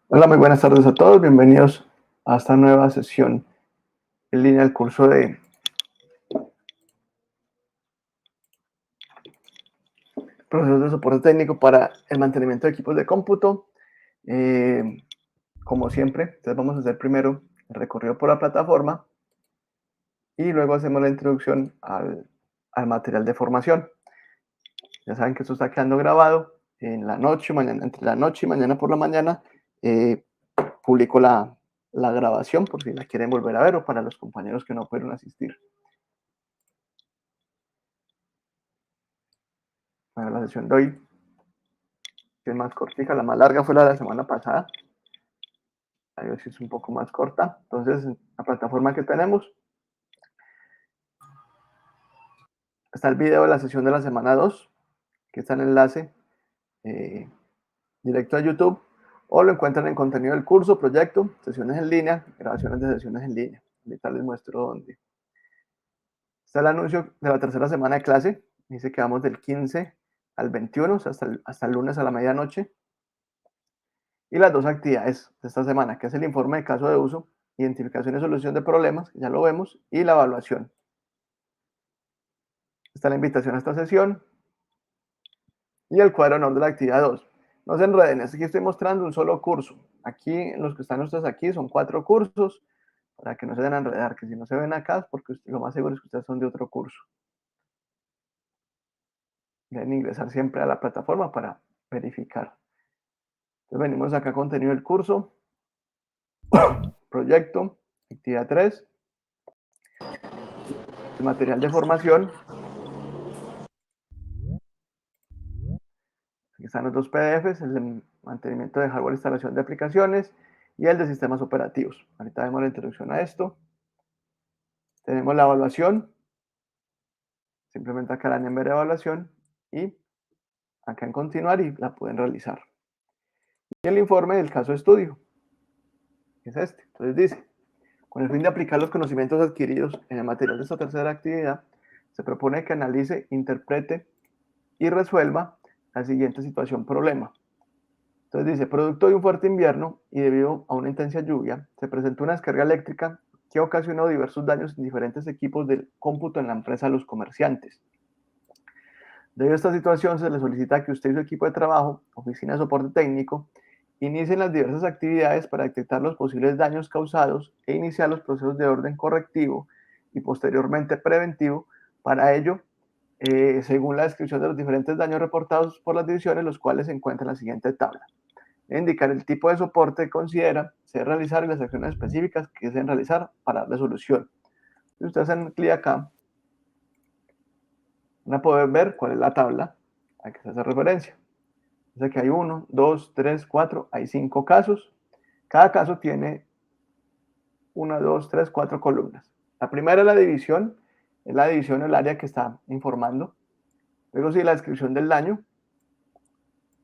Hola, muy buenas tardes a todos. Bienvenidos a esta nueva sesión en línea del curso de procesos de soporte técnico para el mantenimiento de equipos de cómputo. Como siempre, entonces vamos a hacer primero el recorrido por la plataforma y luego hacemos la introducción al material de formación. Ya saben que esto está quedando grabado en la noche, mañana, entre la noche y mañana por la mañana. Publico la grabación por si la quieren volver a ver o para los compañeros que no pudieron asistir. Bueno, la sesión de hoy es más cortita, la más larga fue la de la semana pasada. A ver si es un poco más corta. Entonces, la plataforma que tenemos está el video de la sesión de la semana 2, que está en el enlace directo a YouTube, o lo encuentran en contenido del curso, proyecto, sesiones en línea, grabaciones de sesiones en línea. Ahorita les muestro dónde. Está el anuncio de la tercera semana de clase. Dice que vamos del 15 al 21, o sea, hasta el lunes a la medianoche. Y las dos actividades de esta semana, que es el informe de caso de uso, identificación y solución de problemas, ya lo vemos, y la evaluación. Está la invitación a esta sesión y el cuadro de honor de la actividad 2. No se enreden, aquí estoy mostrando un solo curso. Aquí, los que están ustedes aquí, son 4 cursos, para que no se den a enredar, que si no se ven acá es porque lo más seguro es que ustedes son de otro curso. Deben ingresar siempre a la plataforma para verificar. Entonces venimos acá a contenido del curso, proyecto, actividad 3, el material de formación. Aquí están los dos PDFs, el de mantenimiento de hardware, instalación de aplicaciones y el de sistemas operativos. Ahorita vemos la introducción a esto. Tenemos la evaluación. Simplemente acá la en ver evaluación y acá en continuar y la pueden realizar. Y el informe del caso de estudio, que es este. Entonces dice, con el fin de aplicar los conocimientos adquiridos en el material de esta tercera actividad, se propone que analice, interprete y resuelva la siguiente situación problema. Entonces dice, producto de un fuerte invierno y debido a una intensa lluvia, se presentó una descarga eléctrica que ocasionó diversos daños en diferentes equipos del cómputo en la empresa a los comerciantes. Debido a esta situación, se le solicita que usted y su equipo de trabajo, oficina de soporte técnico, inicien las diversas actividades para detectar los posibles daños causados e iniciar los procesos de orden correctivo y posteriormente preventivo. Para ello, según la descripción de los diferentes daños reportados por las divisiones, los cuales se encuentran en la siguiente tabla. Indicar el tipo de soporte que considera se debe realizar y las acciones específicas que se deben realizar para darle solución. Si ustedes hacen clic acá, van a poder ver cuál es la tabla a que se hace referencia. Entonces aquí hay 1, 2, 3, 4, hay 5 casos. Cada caso tiene 1, 2, 3, 4 columnas. La primera es la división del área que está informando. Luego sigue la descripción del daño.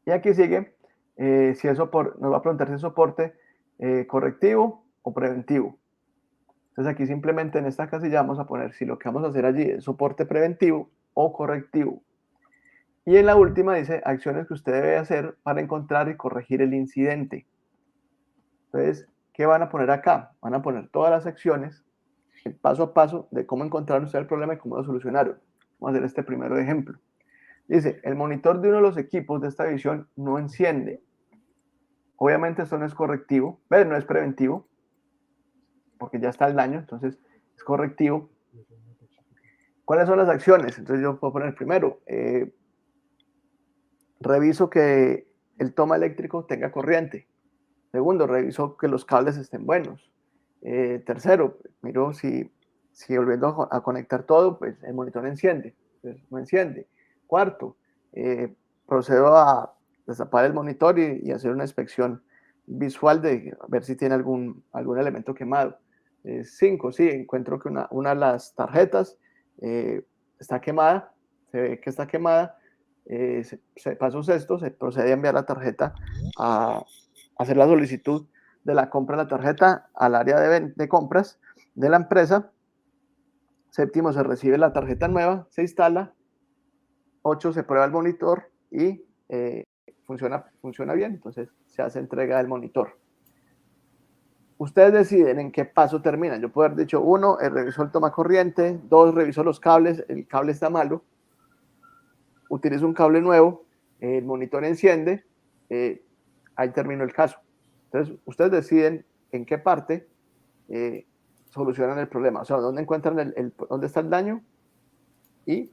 Y aquí sigue, si es soporte, nos va a preguntar si es soporte correctivo o preventivo. Entonces aquí simplemente en esta casilla vamos a poner si lo que vamos a hacer allí es soporte preventivo o correctivo. Y en la última dice acciones que usted debe hacer para encontrar y corregir el incidente. Entonces, ¿qué van a poner acá? Van a poner todas las acciones, el paso a paso de cómo encontraron ustedes el problema y cómo lo solucionaron. Vamos a hacer este primero ejemplo. Dice, el monitor de uno de los equipos de esta división no enciende. Obviamente esto no es correctivo, ¿ves? No es preventivo, porque ya está el daño, entonces es correctivo. ¿Cuáles son las acciones? Entonces yo puedo poner primero, reviso que el toma eléctrico tenga corriente. Segundo, reviso que los cables estén buenos. Tercero, miro si volviendo a conectar todo, pues el monitor enciende. Pues no enciende. Cuarto, procedo a destapar el monitor y hacer una inspección visual de ver si tiene algún elemento quemado. 5, sí, encuentro que una de las tarjetas está quemada, se ve que está quemada, paso sexto, se procede a enviar la tarjeta a hacer la solicitud de la compra de la tarjeta al área de compras de la empresa. Séptimo, se recibe la tarjeta nueva, se instala. 8, se prueba el monitor y funciona bien, entonces se hace entrega del monitor. Ustedes deciden en qué paso terminan. Yo puedo haber dicho, 1, reviso el toma corriente, 2, reviso los cables, el cable está malo, utilizo un cable nuevo, el monitor enciende, ahí terminó el caso. Entonces, ustedes deciden en qué parte solucionan el problema, o sea, dónde encuentran dónde está el daño y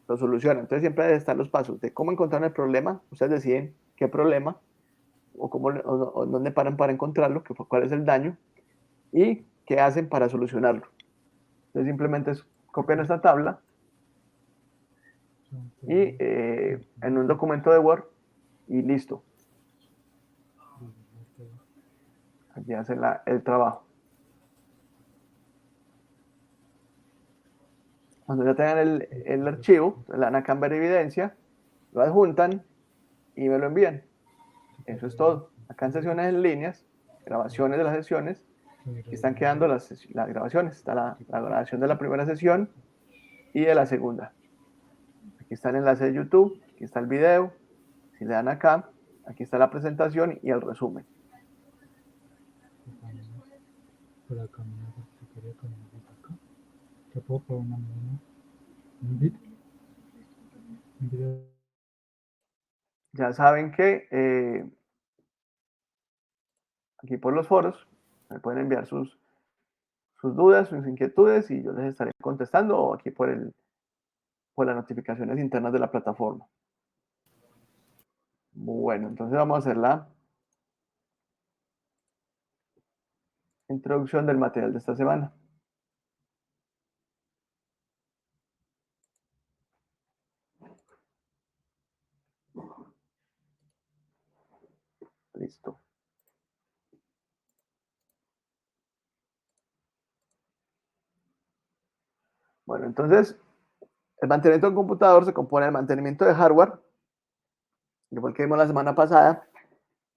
lo solucionan. Entonces, siempre deben estar los pasos de cómo encontrar el problema, ustedes deciden qué problema o dónde paran para encontrarlo, cuál es el daño y qué hacen para solucionarlo. Entonces, simplemente copian esta tabla y en un documento de Word y listo. Aquí hacen el trabajo. Cuando ya tengan el archivo, le dan acá en ver evidencia, lo adjuntan y me lo envían. Eso es todo. Acá en sesiones en líneas, grabaciones de las sesiones, aquí están quedando las grabaciones. Está la grabación de la primera sesión y de la segunda. Aquí está el enlace de YouTube, aquí está el video. Si le dan acá, aquí está la presentación y el resumen. Para caminar, si quería caminar acá. ¿Te puedo poner un beat? Un video. Ya saben que aquí por los foros me pueden enviar sus dudas, sus inquietudes y yo les estaré contestando o aquí por las notificaciones internas de la plataforma. Bueno, entonces vamos a hacer la introducción del material de esta semana. Listo. Bueno, entonces el mantenimiento del computador se compone del mantenimiento de hardware, igual que vimos la semana pasada,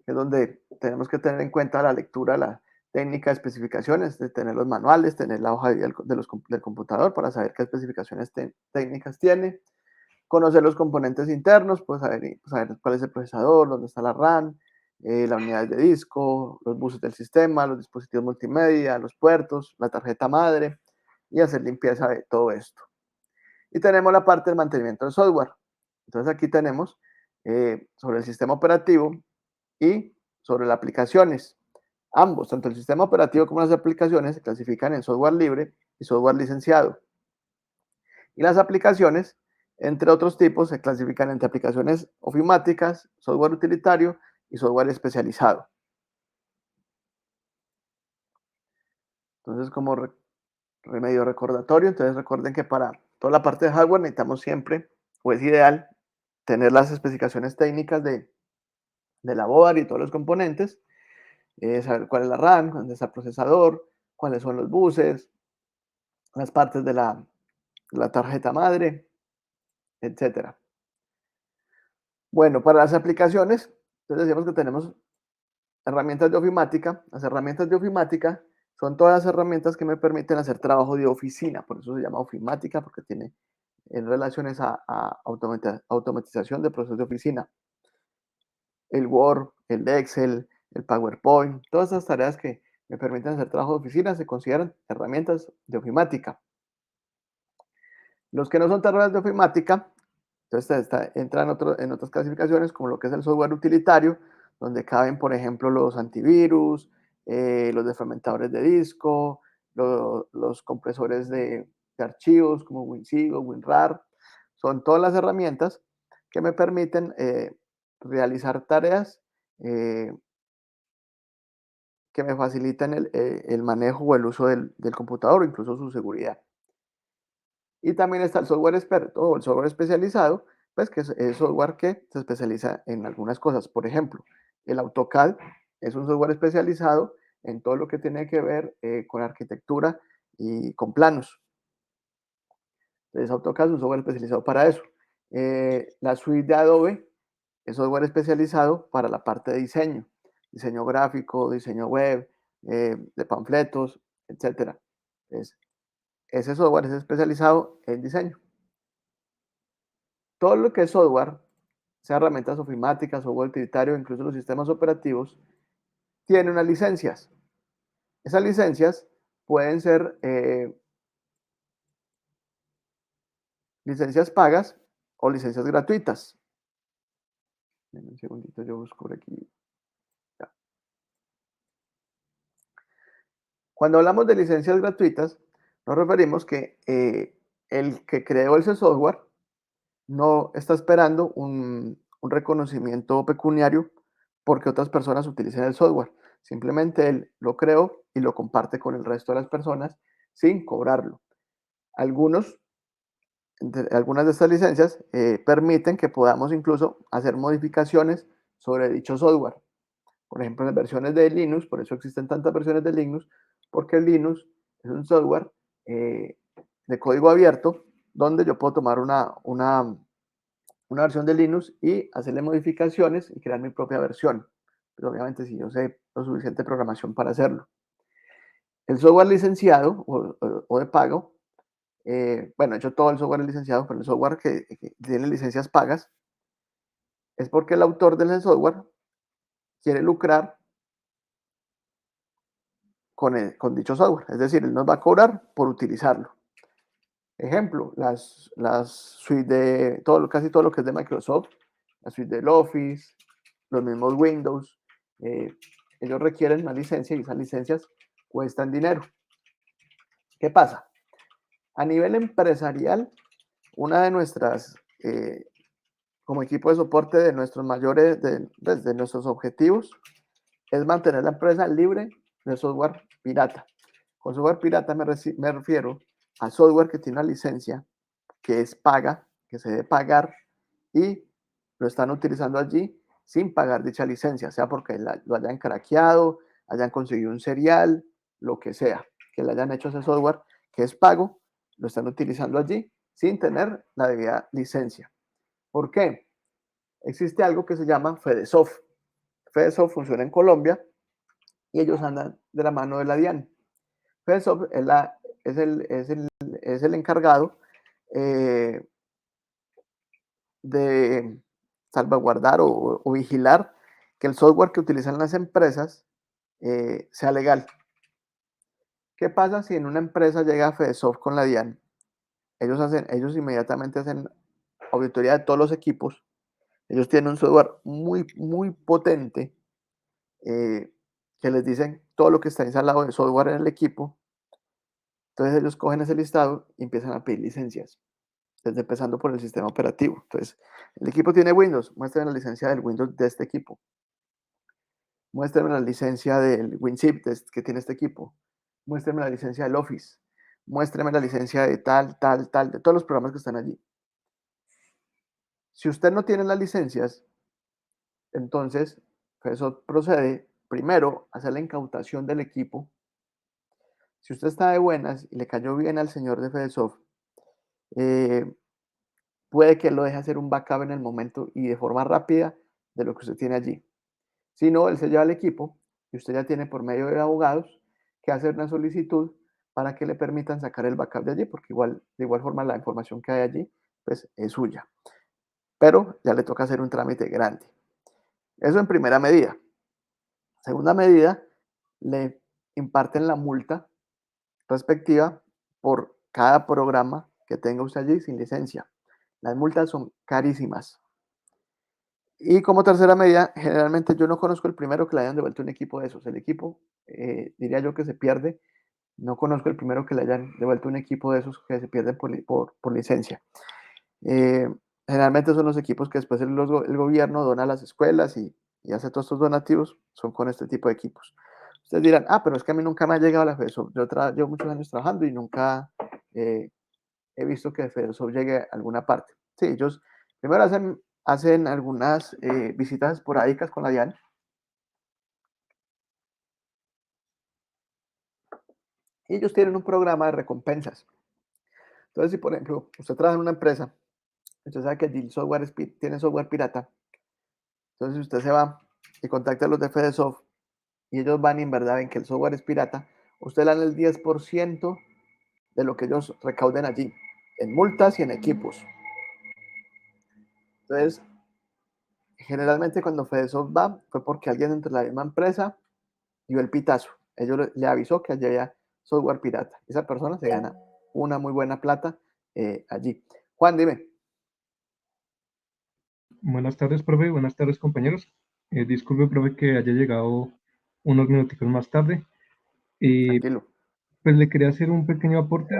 que es donde tenemos que tener en cuenta la lectura, la técnica de especificaciones, de tener los manuales, tener la hoja de vida del computador para saber qué especificaciones técnicas tiene, conocer los componentes internos, pues saber cuál es el procesador, dónde está la RAM, la unidad de disco, los buses del sistema, los dispositivos multimedia, los puertos, la tarjeta madre y hacer limpieza de todo esto. Y tenemos la parte del mantenimiento del software. Entonces aquí tenemos sobre el sistema operativo y sobre las aplicaciones. Ambos, tanto el sistema operativo como las aplicaciones, se clasifican en software libre y software licenciado. Y las aplicaciones, entre otros tipos, se clasifican entre aplicaciones ofimáticas, software utilitario y software especializado. Entonces, como remedio recordatorio, entonces recuerden que para toda la parte de hardware necesitamos siempre, o es ideal, tener las especificaciones técnicas de la board y todos los componentes, saber cuál es la RAM, dónde está el procesador, cuáles son los buses, las partes de la tarjeta madre, etcétera. Bueno, para las aplicaciones, entonces decíamos que tenemos herramientas de ofimática. Las herramientas de ofimática son todas las herramientas que me permiten hacer trabajo de oficina, por eso se llama ofimática, porque tiene relaciones a automatización de procesos de oficina. El Word, el Excel, el PowerPoint, todas esas tareas que me permiten hacer trabajo de oficina se consideran herramientas de ofimática. Los que no son tareas de ofimática, entonces entran en otras clasificaciones como lo que es el software utilitario, donde caben, por ejemplo, los antivirus, los desfragmentadores de disco, los compresores de archivos como WinZig o WinRAR. Son todas las herramientas que me permiten realizar tareas que me facilitan el manejo o el uso del computador o incluso su seguridad. Y también está el software experto o el software especializado, pues que es software que se especializa en algunas cosas. Por ejemplo, el AutoCAD es un software especializado en todo lo que tiene que ver con arquitectura y con planos. Entonces, AutoCAD es un software especializado para eso. La suite de Adobe es software especializado para la parte de diseño gráfico, diseño web, de panfletos, etc. Entonces, ese software es especializado en diseño. Todo lo que es software, sea herramientas ofimáticas, software utilitario, incluso los sistemas operativos, tiene unas licencias. Esas licencias pueden ser licencias pagas o licencias gratuitas. Un segundito, yo busco por aquí. Ya. Cuando hablamos de licencias gratuitas, nos referimos que el que creó ese software no está esperando un reconocimiento pecuniario porque otras personas utilicen el software. Simplemente él lo creó y lo comparte con el resto de las personas sin cobrarlo. Algunas de estas licencias permiten que podamos incluso hacer modificaciones sobre dicho software. Por ejemplo, en las versiones de Linux, por eso existen tantas versiones de Linux, porque el Linux es un software de código abierto donde yo puedo tomar una versión de Linux y hacerle modificaciones y crear mi propia versión. Pero obviamente si yo sé lo suficiente programación para hacerlo. El software licenciado o de pago, bueno, de hecho todo el software es licenciado, pero el software que tiene licencias pagas es porque el autor del software quiere lucrar con dicho software. Es decir, él nos va a cobrar por utilizarlo. Ejemplo, las suites de casi todo lo que es de Microsoft, la suite del Office, los mismos Windows, ellos requieren una licencia y esas licencias cuestan dinero. ¿Qué pasa? A nivel empresarial, una de nuestras, como equipo de soporte de nuestros mayores, de nuestros objetivos, es mantener la empresa libre de software pirata. Con software pirata me refiero a software que tiene una licencia que es paga, que se debe pagar y lo están utilizando allí sin pagar dicha licencia, sea porque lo hayan craqueado, hayan conseguido un serial, lo que sea, que le hayan hecho ese software que es pago, lo están utilizando allí sin tener la debida licencia. ¿Por qué? Existe algo que se llama Fedesoft. Fedesoft funciona en Colombia y ellos andan de la mano de la DIAN. Fedesoft es el encargado de salvaguardar o vigilar que el software que utilizan las empresas sea legal. ¿Qué pasa si en una empresa llega Fedesoft con la DIAN? Ellos inmediatamente hacen auditoría de todos los equipos. Ellos tienen un software muy, muy potente que les dicen todo lo que está instalado de software en el equipo. Entonces ellos cogen ese listado y empiezan a pedir licencias, desde empezando por el sistema operativo. Entonces, el equipo tiene Windows, muéstrenme la licencia del Windows de este equipo. Muéstrenme la licencia del WinZip que tiene este equipo. Muéstrenme la licencia del Office. Muéstrenme la licencia de tal, tal, tal, de todos los programas que están allí. Si usted no tiene las licencias, entonces eso procede primero a hacer la incautación del equipo. Si usted está de buenas y le cayó bien al señor de Fedesoft, puede que él lo deje hacer un backup en el momento y de forma rápida de lo que usted tiene allí. Si no, él se lleva al equipo y usted ya tiene por medio de abogados que hacer una solicitud para que le permitan sacar el backup de allí, porque de igual forma la información que hay allí pues es suya. Pero ya le toca hacer un trámite grande. Eso en primera medida. Segunda medida, le imparten la multa respectiva por cada programa que tenga usted allí sin licencia. Las multas son carísimas. Y como tercera medida, generalmente yo no conozco el primero que le hayan devuelto un equipo de esos. El equipo, diría yo que se pierde. No conozco el primero que le hayan devuelto un equipo de esos que se pierden por licencia. Eh, Generalmente son los equipos que después el gobierno dona a las escuelas y hace todos estos donativos, son con este tipo de equipos. Ustedes dirán, pero es que a mí nunca me ha llegado la FEDESOF. Yo llevo muchos años trabajando y nunca he visto que FEDESOF llegue a alguna parte. Sí, ellos primero hacen algunas visitas esporádicas con la DIAN. Y ellos tienen un programa de recompensas. Entonces, si por ejemplo usted trabaja en una empresa, usted sabe que el software tiene software pirata, entonces usted se va y contacta a los de Fedesoft y ellos van y en verdad ven que el software es pirata, usted le dan el 10% de lo que ellos recauden allí, en multas y en equipos. Entonces, generalmente cuando Fedesoft va, fue porque alguien entre la misma empresa dio el pitazo. le avisó que allí había software pirata. Esa persona se gana una muy buena plata allí. Juan, dime. Buenas tardes, profe. Buenas tardes, compañeros. Disculpe, profe, que haya llegado unos minuticos más tarde. Tranquilo. Pues le quería hacer un pequeño aporte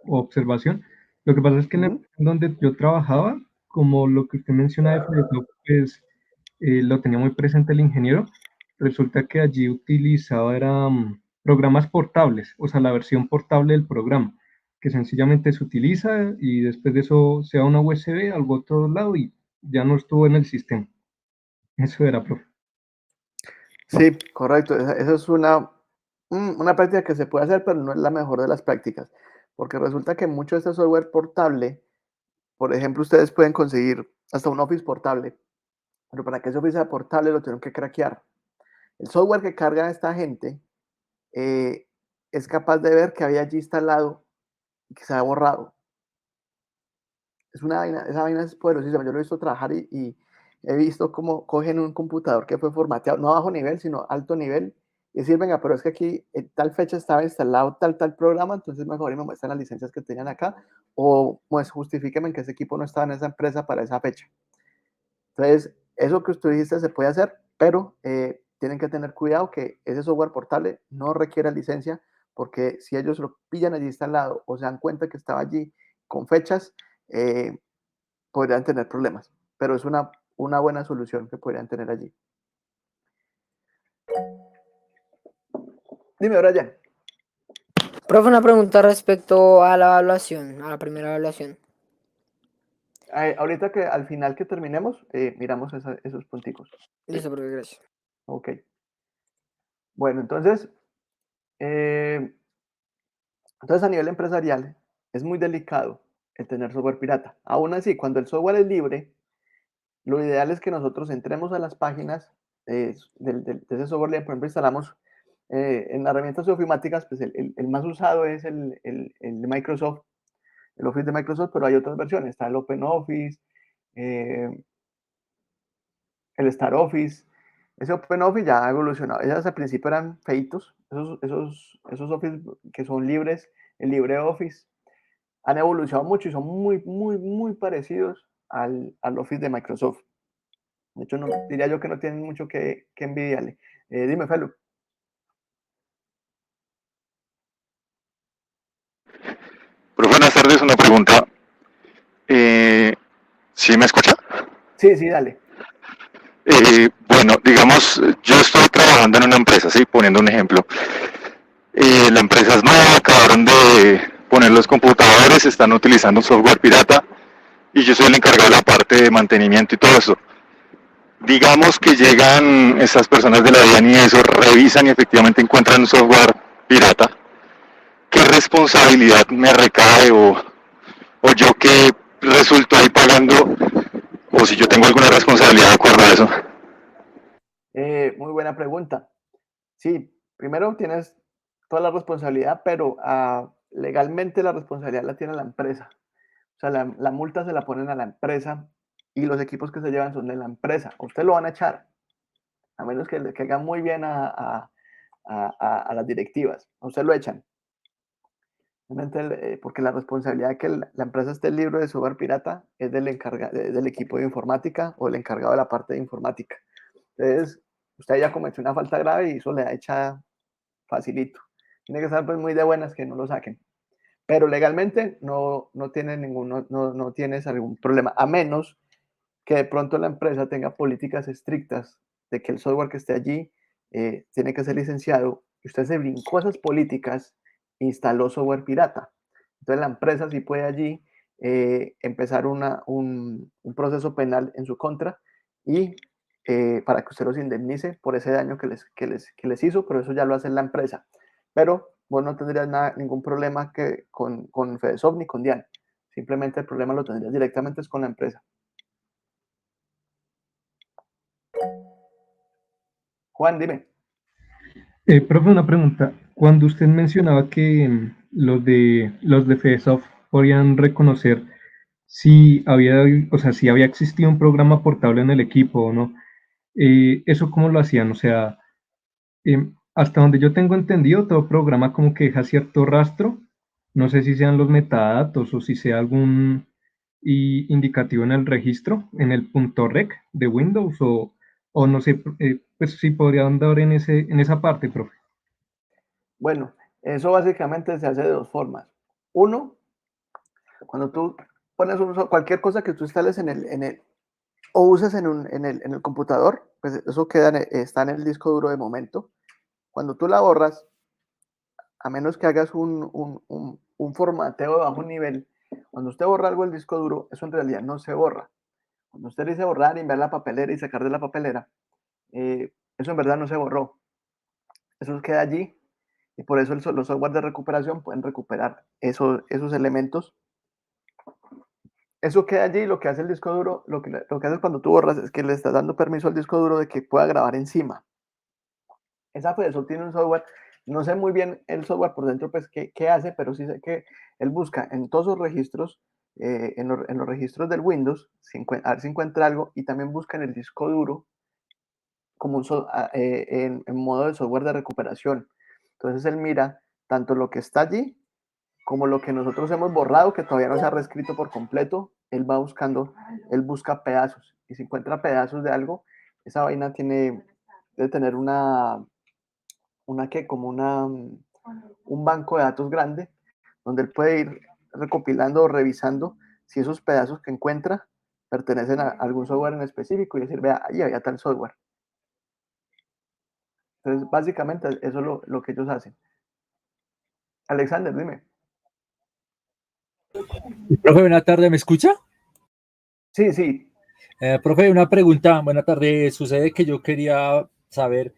o observación. Lo que pasa es que en la Ujú. empresa en donde yo trabajaba, como lo que usted menciona de Photoshop, pues lo tenía muy presente el ingeniero. Resulta que allí utilizaba eran programas portables, o sea, la versión portable del programa, que sencillamente se utiliza y después de eso se da una USB, algo a otro lado y ya no estuvo en el sistema. Eso era, profe. Sí, correcto. Esa es una práctica que se puede hacer, pero no es la mejor de las prácticas, porque resulta que mucho de este software portable, por ejemplo, ustedes pueden conseguir hasta un Office portable, pero para que ese Office sea portable lo tienen que craquear. El software que carga esta gente eh, es capaz de ver que había allí instalado y que se ha borrado. Es una vaina, esa vaina es poderosísima. Yo lo he visto trabajar y he visto cómo cogen un computador que fue formateado, no a bajo nivel, sino alto nivel, y decir, venga, pero es que aquí en tal fecha estaba instalado tal programa, entonces mejor y me muestran las licencias que tenían acá, o pues justifíqueme que ese equipo no estaba en esa empresa para esa fecha. Entonces, eso que usted dijiste se puede hacer, pero tienen que tener cuidado que ese software portable no requiere licencia, porque si ellos lo pillan allí instalado o se dan cuenta que estaba allí con fechas, eh, podrían tener problemas, pero es una buena solución que podrían tener allí. Dime, Brian. Profe, una pregunta respecto a la evaluación, a la primera evaluación. Ahorita que al final que terminemos, miramos esos punticos. Listo, profe, gracias. Ok. Bueno, eh, entonces a nivel empresarial es muy delicado el tener software pirata. Aún así, cuando el software es libre, lo ideal es que nosotros entremos a las páginas de ese software libre. Por ejemplo, instalamos en herramientas ofimáticas, pues el más usado es el de Microsoft, el Office de Microsoft, pero hay otras versiones. Está el OpenOffice, eh, el Star Office. Ese OpenOffice ya ha evolucionado. Ellas al principio eran feitos, esos Office que son libres, el LibreOffice, han evolucionado mucho y son muy parecidos al Office de Microsoft. De hecho, no, diría yo que no tienen mucho que envidiarle. Dime, Felu. Pero buenas tardes, una pregunta. ¿Sí me escucha? Sí, sí, dale. Bueno, digamos, yo estoy trabajando en una empresa, sí, poniendo un ejemplo. La empresa es nueva, acabaron de poner los computadores, están utilizando software pirata y yo soy el encargado de la parte de mantenimiento y todo eso. Digamos que llegan esas personas de la DIAN y eso, revisan y efectivamente encuentran software pirata. ¿Qué responsabilidad me recae o yo que resulto ahí pagando o si yo tengo alguna responsabilidad de acuerdo a eso? Muy buena pregunta. Sí, primero tienes toda la responsabilidad, pero legalmente la responsabilidad la tiene la empresa. O sea, la multa se la ponen a la empresa y los equipos que se llevan son de la empresa. Usted lo van a echar, a menos que le caiga muy bien a las directivas. A usted lo echan. Porque la responsabilidad de que la empresa esté libre de software pirata es del equipo de informática o el encargado de la parte de informática. Entonces, usted ya cometió una falta grave y eso le da echada facilito. Tiene que estar pues muy de buenas que no lo saquen. Pero legalmente no tienes algún problema, a menos que de pronto la empresa tenga políticas estrictas de que el software que esté allí tiene que ser licenciado y usted se brincó esas políticas e instaló software pirata. Entonces la empresa sí puede allí empezar un proceso penal en su contra y para que usted los indemnice por ese daño que les hizo, pero eso ya lo hace la empresa. Pero vos no tendrías ningún problema con FedeSoft ni con DIAN. Simplemente el problema lo tendrías directamente es con la empresa. Juan, dime. Profe, una pregunta. Cuando usted mencionaba que los de FESOF podían reconocer si había, o sea, si había existido un programa portable en el equipo o no, ¿eso cómo lo hacían? O sea, hasta donde yo tengo entendido, todo programa como que deja cierto rastro. No sé si sean los metadatos o si sea algún indicativo en el registro, en el punto .rec de Windows o no sé, pues si podría andar en esa parte, profe. Bueno, eso básicamente se hace de dos formas. Uno, cuando tú pones cualquier cosa que tú instales o uses en el computador, pues eso está en el disco duro de momento. Cuando tú la borras, a menos que hagas un formateo de bajo nivel, cuando usted borra algo del disco duro, eso en realidad no se borra. Cuando usted dice borrar, enviar la papelera y sacar de la papelera, eso en verdad no se borró. Eso queda allí y por eso los software de recuperación pueden recuperar esos elementos. Eso queda allí y lo que hace el disco duro, lo que haces cuando tú borras es que le estás dando permiso al disco duro de que pueda grabar encima. Esa Fedesol tiene un software, no sé muy bien el software por dentro, pues qué hace, pero sí sé que él busca en todos sus registros, en los registros del Windows, a ver si encuentra algo, y también busca en el disco duro como en modo de software de recuperación. Entonces él mira tanto lo que está allí como lo que nosotros hemos borrado, que todavía no se ha reescrito por completo. Él va buscando, él busca pedazos, y si encuentra pedazos de algo, esa vaina debe tener un banco de datos grande, donde él puede ir recopilando o revisando si esos pedazos que encuentra pertenecen a algún software en específico y decir, vea, ahí había tal software. Entonces, básicamente, eso es lo que ellos hacen. Alexander, dime. Profe, buena tarde, ¿me escucha? Sí, sí. Profe, una pregunta. Buena tarde. Sucede que yo quería saber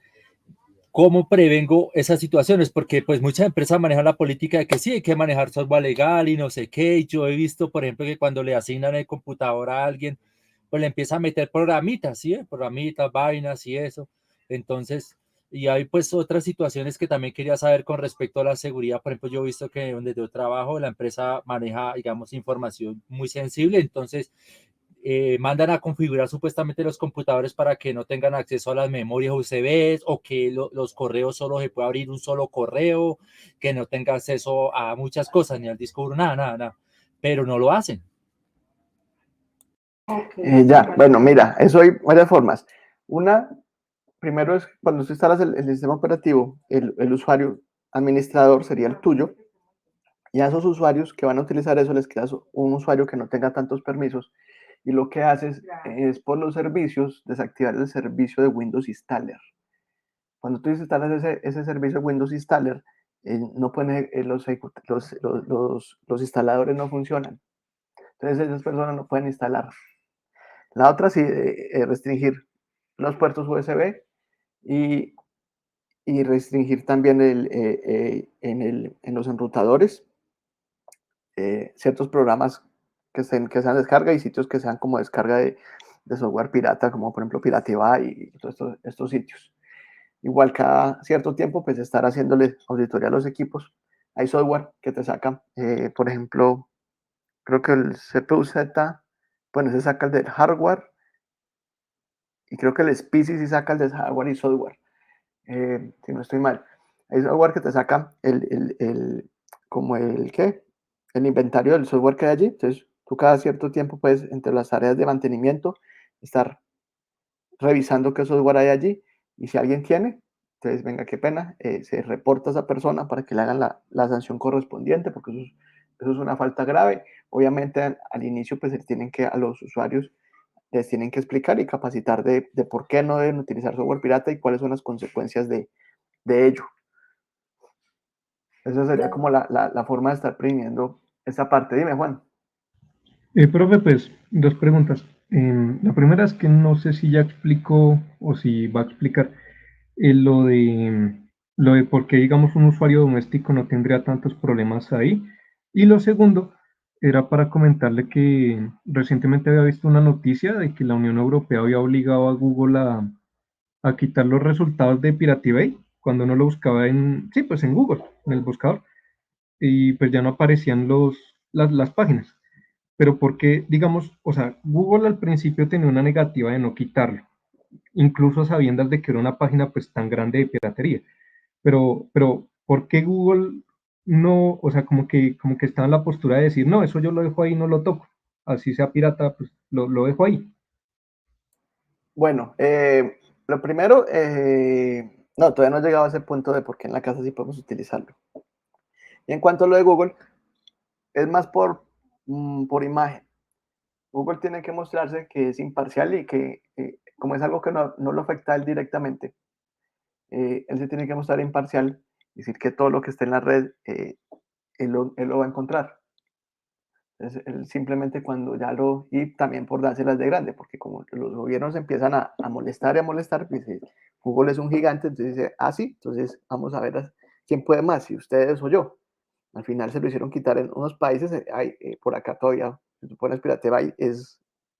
cómo prevengo esas situaciones, porque pues muchas empresas manejan la política de que sí, hay que manejar software legal y no sé qué. Y yo he visto, por ejemplo, que cuando le asignan el computador a alguien, pues le empieza a meter programitas, ¿sí? Programitas, vainas y eso. Entonces, y hay pues otras situaciones que también quería saber con respecto a la seguridad. Por ejemplo, yo he visto que donde yo trabajo, la empresa maneja, digamos, información muy sensible. Entonces, mandan a configurar supuestamente los computadores para que no tengan acceso a las memorias USB o que los correos solo se pueda abrir un solo correo, que no tenga acceso a muchas cosas, ni al disco duro, nada. Pero no lo hacen. Ya, bueno, mira, eso hay varias formas. Una, primero es cuando tú instalas el sistema operativo, el usuario administrador sería el tuyo, y a esos usuarios que van a utilizar eso les creas un usuario que no tenga tantos permisos, y lo que haces es por los servicios desactivar el servicio de Windows Installer. Cuando tú instalas ese servicio de Windows Installer, no pueden, los instaladores no funcionan. Entonces esas personas no pueden instalar. La otra sí, restringir los puertos USB y, y restringir también en los enrutadores ciertos programas que sean descarga y sitios que sean como descarga de software pirata, como por ejemplo Pirateby y todos estos sitios. Igual cada cierto tiempo, pues estar haciéndole auditoría a los equipos. Hay software que te saca, por ejemplo, creo que el CPU-Z, bueno, se saca el del hardware y creo que el SPICY sí saca el de hardware y software, si no estoy mal. Hay software que te saca como ¿qué? El inventario del software que hay allí. Entonces, tú cada cierto tiempo puedes, entre las tareas de mantenimiento, estar revisando qué software hay allí y si alguien tiene, entonces venga, qué pena, se reporta a esa persona para que le hagan la sanción correspondiente, porque eso es una falta grave. Obviamente al inicio pues a los usuarios les tienen que explicar y capacitar de por qué no deben utilizar software pirata y cuáles son las consecuencias de ello. Esa sería como la forma de estar previniendo esta parte. Dime, Juan. Profe, pues dos preguntas. La primera es que no sé si ya explicó o si va a explicar lo de por qué, digamos, un usuario doméstico no tendría tantos problemas ahí. Y lo segundo era para comentarle que recientemente había visto una noticia de que la Unión Europea había obligado a Google a quitar los resultados de Pirate Bay cuando uno lo buscaba sí, pues en Google, en el buscador, y pues ya no aparecían las páginas. Pero porque, digamos, o sea, Google al principio tenía una negativa de no quitarlo, incluso sabiendo de que era una página pues tan grande de piratería. pero ¿por qué Google no, o sea, como que está en la postura de decir, no, eso yo lo dejo ahí, no lo toco, así sea pirata, pues lo dejo ahí? Bueno, lo primero, no, todavía no he llegado a ese punto de por qué en la casa sí podemos utilizarlo. Y en cuanto a lo de Google, es más por imagen. Google tiene que mostrarse que es imparcial y que, como es algo que no lo afecta a él directamente, él se tiene que mostrar imparcial, decir que todo lo que esté en la red, él lo va a encontrar. Entonces, él simplemente cuando ya y también por dárselas de grande, porque como los gobiernos empiezan a molestar y a molestar, pues, Google es un gigante, entonces dice, ah, sí, entonces vamos a ver quién puede más, si ustedes o yo. Al final se lo hicieron quitar en unos países, por acá todavía, si tú pones Piratebay,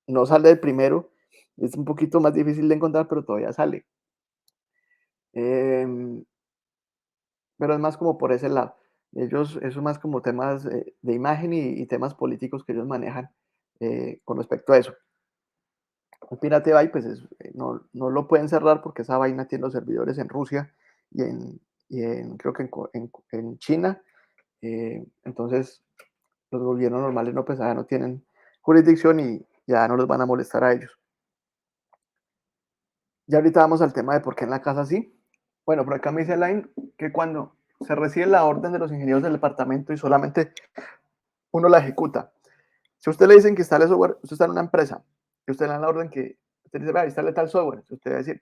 no sale del primero, es un poquito más difícil de encontrar, pero todavía sale. Em, pero es más como por ese lado. Eso es más como temas de imagen y temas políticos que ellos manejan con respecto a eso. Un Pirate Bay, pues no lo pueden cerrar porque esa vaina tiene los servidores en Rusia creo que en China. Entonces, los gobiernos normales no, pues ya no tienen jurisdicción y ya no los van a molestar a ellos. Ya ahorita vamos al tema de por qué en la casa sí. Bueno, por acá me dice Line que cuando se recibe la orden de los ingenieros del departamento y solamente uno la ejecuta. Si usted le dicen que instale software, usted está en una empresa, y usted le da la orden que usted dice, vea, instale tal software. Usted va a decir,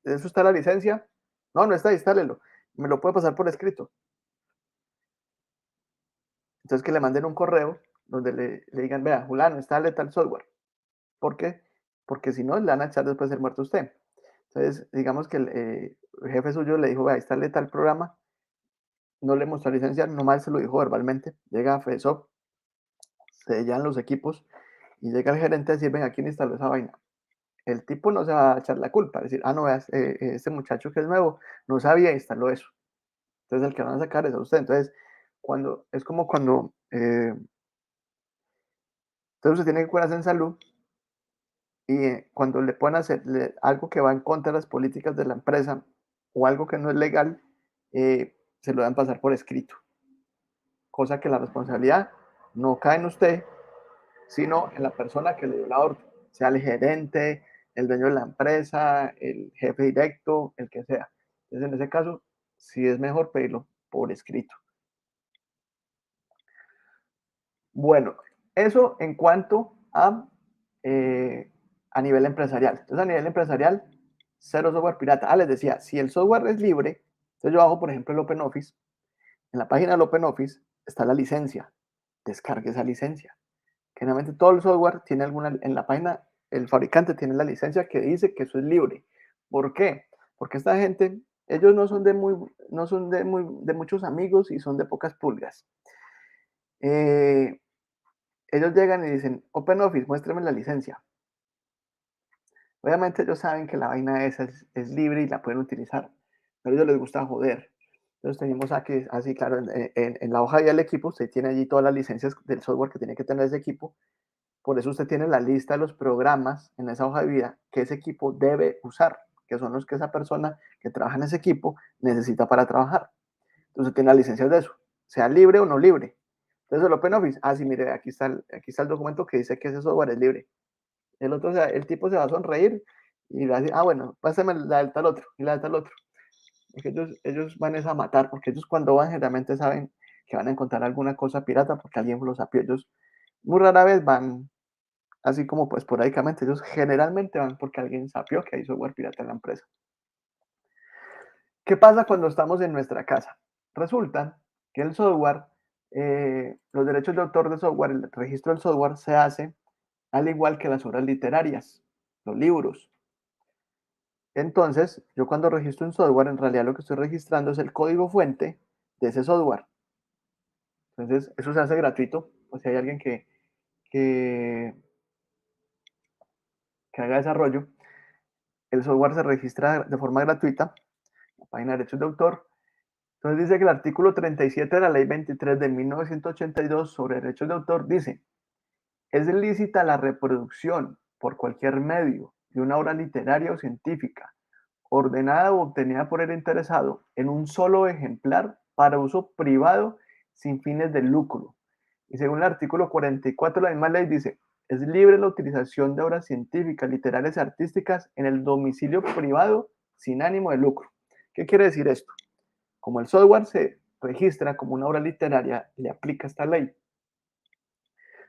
¿eso está la licencia? No, no está, instálelo. Me lo puede pasar por escrito. Entonces que le manden un correo donde le digan, vea, Julano, instale tal software. ¿Por qué? Porque si no, le van a echar después de ser muerto usted. Entonces, digamos que el jefe suyo le dijo, vea, instale tal programa, no le mostró licencia, nomás se lo dijo verbalmente. Llega a FESOP, se llenan los equipos y llega el gerente a decir, venga, ¿quién instaló esa vaina? El tipo no se va a echar la culpa, decir, ah, no, veas, este muchacho que es nuevo no sabía, instaló eso. Entonces el que van a sacar es a usted. Entonces, es como cuando, entonces usted tiene que curarse en salud y cuando le pueden hacer algo que va en contra de las políticas de la empresa o algo que no es legal, se lo dan pasar por escrito. Cosa que la responsabilidad no cae en usted, sino en la persona que le dio la orden, sea el gerente, el dueño de la empresa, el jefe directo, el que sea. Entonces, en ese caso, sí es mejor pedirlo por escrito. Bueno, eso en cuanto a nivel empresarial. Entonces, a nivel empresarial, cero software pirata. Les decía, si el software es libre, entonces yo hago, por ejemplo, el OpenOffice. En la página del OpenOffice está la licencia. Descargue esa licencia. Generalmente todo el software tiene en la página, el fabricante tiene la licencia que dice que eso es libre. ¿Por qué? Porque esta gente, ellos no son de muchos amigos y son de pocas pulgas. Ellos llegan y dicen, OpenOffice, muéstrame la licencia. Obviamente ellos saben que la vaina esa es libre y la pueden utilizar, pero a ellos les gusta joder. Entonces tenemos aquí, así claro, en la hoja del equipo, usted tiene allí todas las licencias del software que tiene que tener ese equipo. Por eso usted tiene la lista de los programas en esa hoja de vida que ese equipo debe usar, que son los que esa persona que trabaja en ese equipo necesita para trabajar. Entonces tiene las licencias de eso, sea libre o no libre. Entonces el OpenOffice, sí, mire, aquí está el documento que dice que ese software es libre. El otro, el tipo se va a sonreír y va a decir, bueno, pásame la del tal otro y la del tal otro. Porque ellos van a matar, porque ellos cuando van generalmente saben que van a encontrar alguna cosa pirata porque alguien los sapió. Ellos muy rara vez van así como pues esporádicamente, ellos generalmente van porque alguien sapió que hay software pirata en la empresa. ¿Qué pasa cuando estamos en nuestra casa? Resulta que el software, los derechos de autor de software, el registro del software se hace al igual que las obras literarias, los libros. Entonces, yo cuando registro un software, en realidad lo que estoy registrando es el código fuente de ese software. Entonces, eso se hace gratuito. O si hay alguien que haga desarrollo, el software se registra de forma gratuita, la página de derechos de autor. Entonces dice que el artículo 37 de la ley 23 de 1982 sobre derechos de autor dice, es lícita la reproducción por cualquier medio de una obra literaria o científica ordenada o obtenida por el interesado en un solo ejemplar para uso privado sin fines de lucro. Y según el artículo 44 de la misma ley dice, es libre la utilización de obras científicas, literarias y artísticas en el domicilio privado sin ánimo de lucro. ¿Qué quiere decir esto? Como el software se registra como una obra literaria, le aplica esta ley.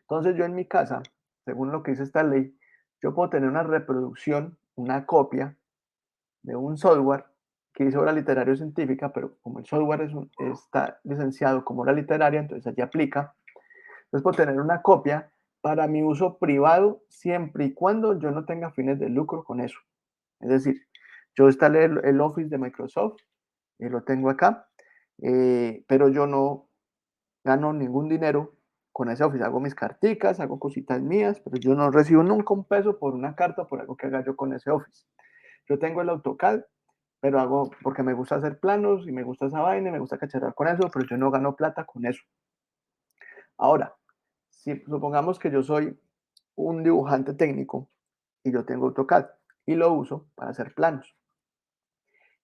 Entonces yo en mi casa, según lo que dice esta ley, yo puedo tener una reproducción, una copia de un software que hizo obra literaria o científica, pero como el software está licenciado como obra literaria, entonces allí aplica. Entonces puedo tener una copia para mi uso privado siempre y cuando yo no tenga fines de lucro con eso. Es decir, yo instalé el Office de Microsoft, lo tengo acá, pero yo no gano ningún dinero con ese Office. Hago mis carticas, hago cositas mías, pero yo no recibo nunca un peso por una carta o por algo que haga yo con ese Office. Yo tengo el AutoCAD, pero hago porque me gusta hacer planos y me gusta esa vaina y me gusta cacharrar con eso, pero yo no gano plata con eso. Ahora, si supongamos que yo soy un dibujante técnico y yo tengo AutoCAD y lo uso para hacer planos.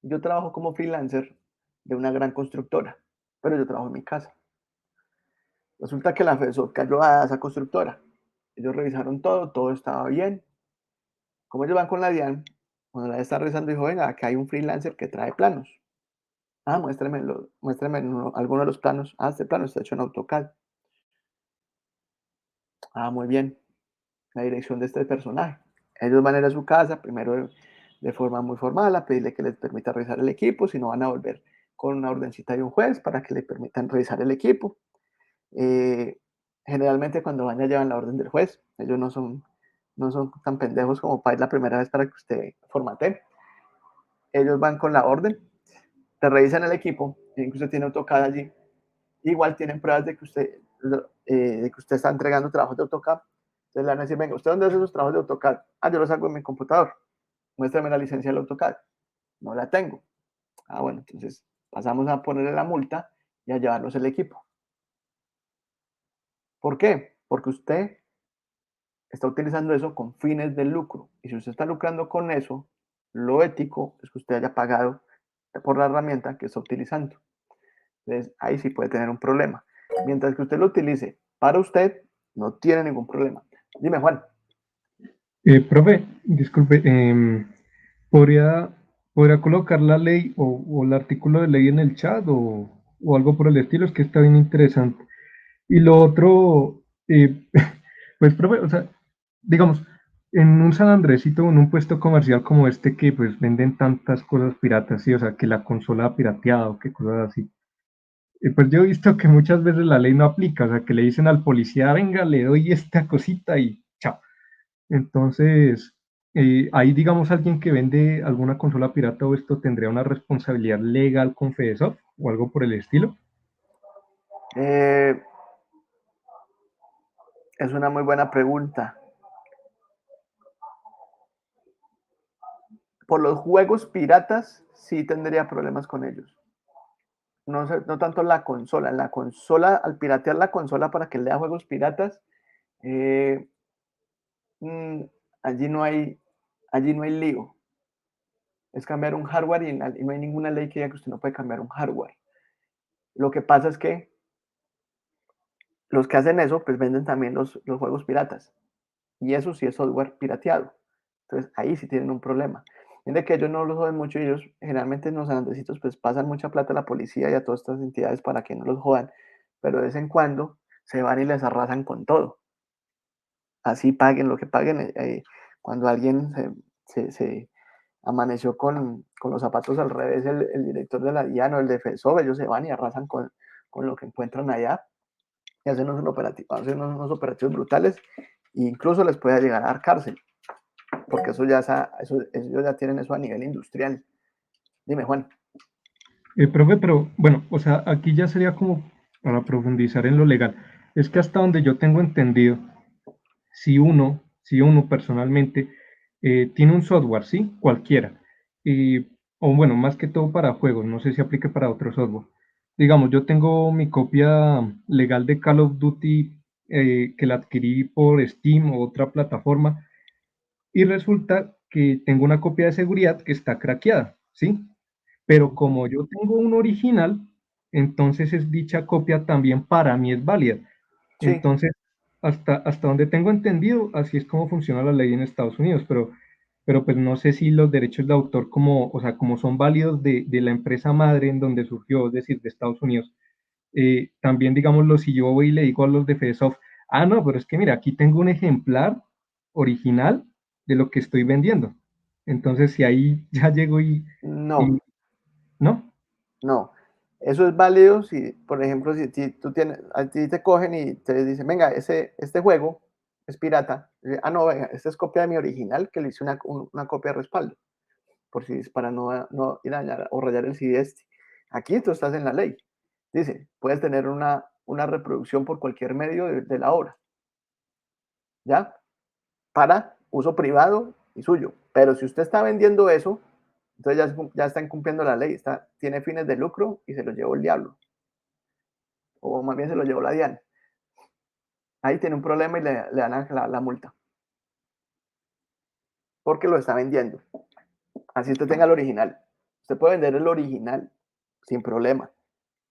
Yo trabajo como freelancer de una gran constructora, pero yo trabajo en mi casa. Resulta que la FESOP cayó a esa constructora. Ellos revisaron todo, todo estaba bien. Como ellos van con la DIAN, cuando la está revisando, dijo, venga, aquí hay un freelancer que trae planos. Ah, muéstrame alguno de los planos. Ah, este plano está hecho en AutoCAD. Ah, muy bien. La dirección de este personaje. Ellos van a ir a su casa, primero de forma muy formal, a pedirle que les permita revisar el equipo, si no van a volver con una ordencita de un juez para que le permitan revisar el equipo. Generalmente cuando van ya llevan la orden del juez, ellos no son tan pendejos como para ir la primera vez para que usted formate. Ellos van con la orden, te revisan el equipo, que usted tiene AutoCAD allí, igual tienen pruebas de que usted está entregando trabajos de AutoCAD. Entonces le van a decir, venga, ¿usted dónde hace sus trabajos de AutoCAD? Ah, yo los hago en mi computador. Muéstrame la licencia del AutoCAD. No la tengo. Ah, bueno, entonces pasamos a ponerle la multa y a llevarnos el equipo. ¿Por qué? Porque usted está utilizando eso con fines de lucro. Y si usted está lucrando con eso, lo ético es que usted haya pagado por la herramienta que está utilizando. Entonces, ahí sí puede tener un problema. Mientras que usted lo utilice para usted, no tiene ningún problema. Dime, Juan. Profe, disculpe, ¿podría, ¿podría colocar la ley o el artículo de ley en el chat o algo por el estilo? Es que está bien interesante. Y lo otro, pues, profe, o sea, digamos, en un San Andresito, en un puesto comercial como este que pues venden tantas cosas piratas, sí, o sea, que la consola pirateada o que cosas así. Pues yo he visto que muchas veces la ley no aplica, o sea, que le dicen al policía, venga, le doy esta cosita y chao. Entonces, ahí digamos alguien que vende alguna consola pirata o esto tendría una responsabilidad legal con FedeSoft o algo por el estilo. Es una muy buena pregunta. Por los juegos piratas, sí tendría problemas con ellos. No, no tanto la consola. En la consola, al piratear la consola para que lea juegos piratas, eh, allí no hay lío. Es cambiar un hardware y no hay ninguna ley que diga que usted no puede cambiar un hardware. Lo que pasa es que los que hacen eso, pues venden también los juegos piratas. Y eso sí es software pirateado. Entonces ahí sí tienen un problema. De que ellos no los joden mucho y ellos generalmente en los andecitos pues pasan mucha plata a la policía y a todas estas entidades para que no los jodan, pero de vez en cuando se van y les arrasan con todo. Así paguen lo que paguen. Cuando alguien se amaneció con los zapatos al revés, el director de la DIAN o el defensor, ellos se van y arrasan con lo que encuentran allá y hacen unos operativos brutales e incluso les puede llegar a dar cárcel, porque ellos ya tienen eso a nivel industrial. Dime, Juan. Profe, pero bueno, o sea, aquí ya sería como para profundizar en lo legal. Es que hasta donde yo tengo entendido, si uno personalmente tiene un software, ¿sí? Cualquiera, o bueno, más que todo para juegos, no sé si aplique para otro software. Digamos, yo tengo mi copia legal de Call of Duty que la adquirí por Steam o otra plataforma, y resulta que tengo una copia de seguridad que está craqueada, ¿sí? Pero como yo tengo un original, entonces dicha copia también para mí es válida. Sí, Entonces, hasta donde tengo entendido, así es como funciona la ley en Estados Unidos, pero pues no sé si los derechos de autor como, o sea, como son válidos de la empresa madre en donde surgió, es decir, de Estados Unidos, también, digámoslo, si yo voy y le digo a los de FedeSoft, ah, no, pero es que mira, aquí tengo un ejemplar original de lo que estoy vendiendo. Entonces, si ahí ya llego no, ¿no? no. Eso es válido si, por ejemplo, si tú tienes, a ti te cogen y te dicen, venga, este juego es pirata. Ah, no, venga, esta es copia de mi original que le hice una copia de respaldo, por si es para no ir a dañar o rayar el CD este. Aquí tú estás en la ley. Dice, puedes tener una reproducción por cualquier medio de la obra, ¿ya? Para uso privado y suyo. Pero si usted está vendiendo eso, entonces ya está incumpliendo la ley, tiene fines de lucro y se lo llevó el diablo. O más bien se lo llevó la DIAN. Ahí tiene un problema y le dan la multa. Porque lo está vendiendo. Así usted tenga el original. Usted puede vender el original sin problema.